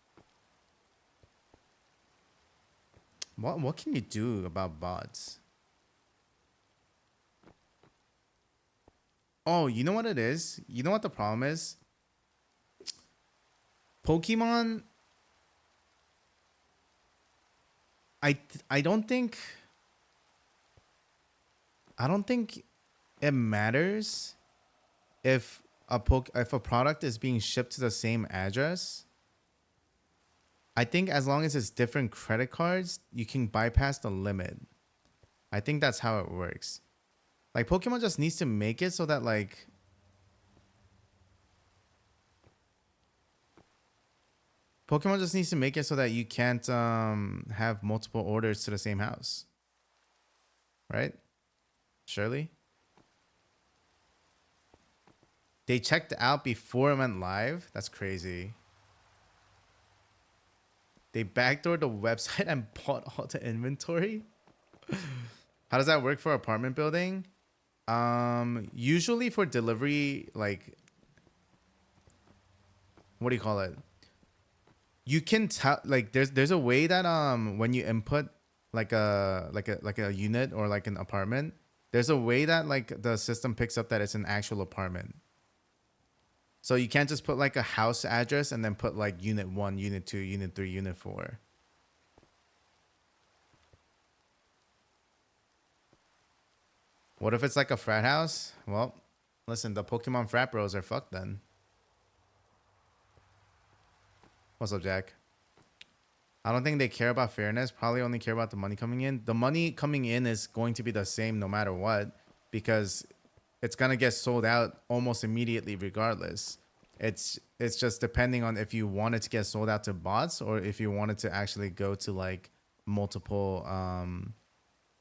[SPEAKER 1] What can you do about bots? Oh, you know what it is? You know what the problem is? Pokemon, I don't think it matters if if a product is being shipped to the same address. I think as long as it's different credit cards, you can bypass the limit. I think that's how it works. Like Pokemon just needs to make it so that like Pokemon just needs to make it so that you can't have multiple orders to the same house. Right? Surely? They checked out before it went live? That's crazy. They backdoored the website and bought all the inventory? How does that work for apartment building? Usually for delivery, like, what do you call it? You can tell, like, there's a way that when you input like a unit or like an apartment, there's a way that like the system picks up that it's an actual apartment. So you can't just put like a house address and then put like unit 1, unit 2, unit 3, unit 4. What if it's like a frat house? Well, listen, the Pokemon frat bros are fucked then. What's up, Jack? I don't think they care about fairness. Probably only care about the money coming in. The money coming in is going to be the same no matter what, because it's gonna get sold out almost immediately regardless. It's just depending on if you want it to get sold out to bots or if you want it to actually go to like multiple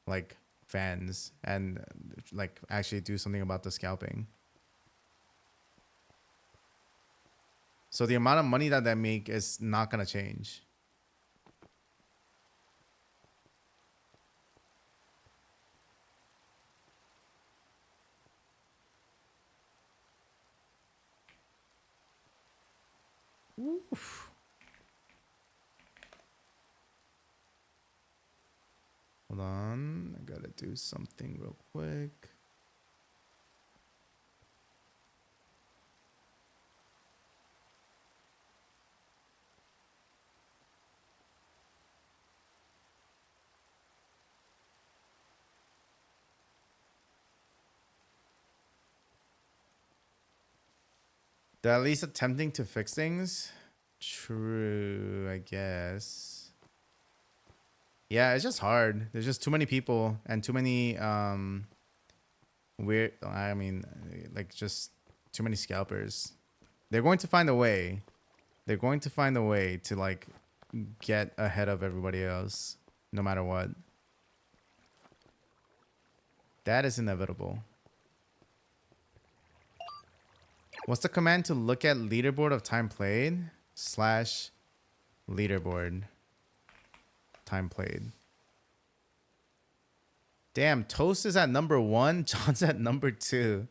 [SPEAKER 1] like fans and like actually do something about the scalping. So the amount of money that they make is not gonna change. Oof. Hold on, I gotta do something real quick. They're at least attempting to fix things. True, I guess. Yeah, it's just hard. There's just too many people and too many weird. I mean, like just too many scalpers. They're going to find a way. They're going to find a way to like get ahead of everybody else, no matter what. That is inevitable. What's the command to look at leaderboard of time played? Slash leaderboard. Time played. Damn, Toast is at number 1. John's at number 2.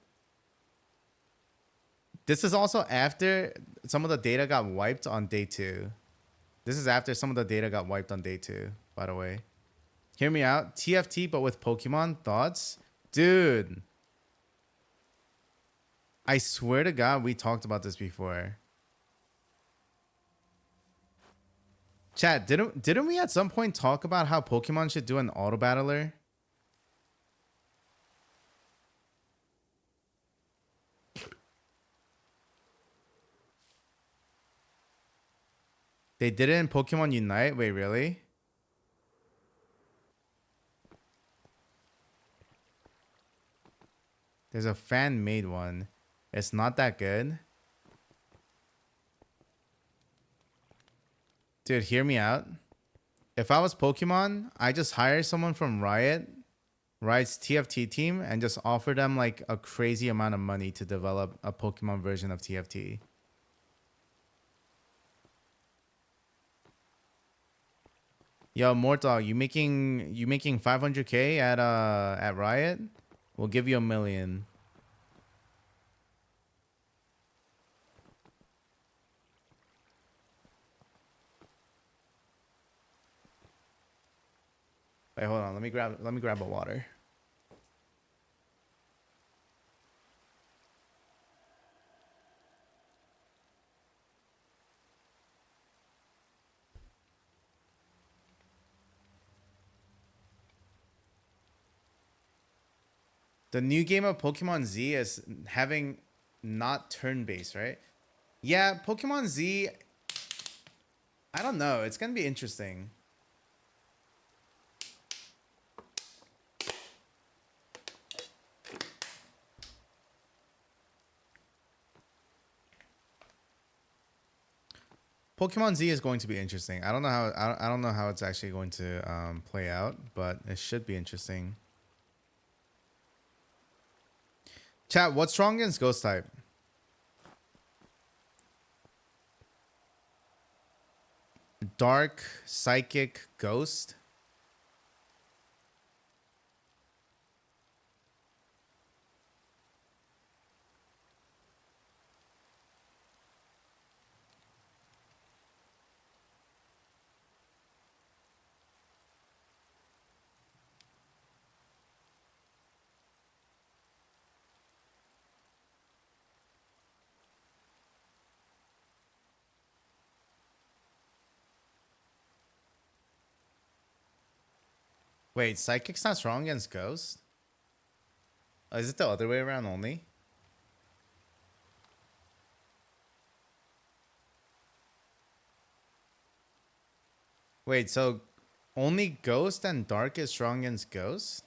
[SPEAKER 1] This is also after some of the data got wiped on day 2. This is after some of the data got wiped on day 2, by the way. Hear me out. TFT, but with Pokemon. Thoughts? Dude. I swear to God, we talked about this before. Chat, didn't we at some point talk about how Pokemon should do an auto battler? They did it in Pokemon Unite? Wait, really? There's a fan-made one. It's not that good. Dude, hear me out. If I was Pokemon, I just hire someone from Riot's TFT team, and just offer them like a crazy amount of money to develop a Pokemon version of TFT. Yo, Mortal, you making 500K at Riot? We'll give you $1 million. Wait, hold on. Let me grab a water. The new game of Pokemon Z is having not turn-based, right? Yeah, Pokemon Z, I don't know. It's going to be interesting. Pokemon Z is going to be interesting. I don't know how it's actually going to play out, but it should be interesting. Chat, what's strong against Ghost type? Dark, Psychic, Ghost. Wait, Psychic's not strong against Ghost? Is it the other way around only? Wait, so only Ghost and Dark is strong against Ghost?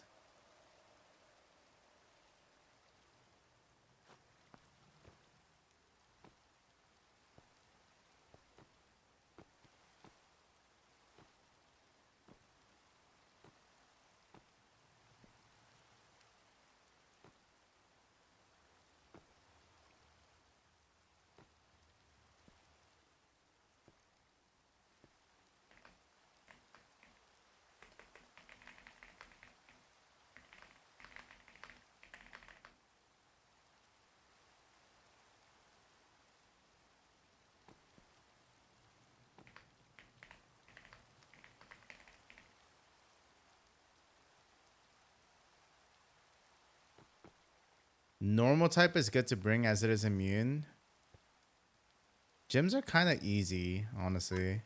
[SPEAKER 1] Normal type is good to bring as it is immune. Gyms are kind of easy, honestly.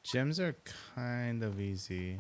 [SPEAKER 1] Gyms are kind of easy.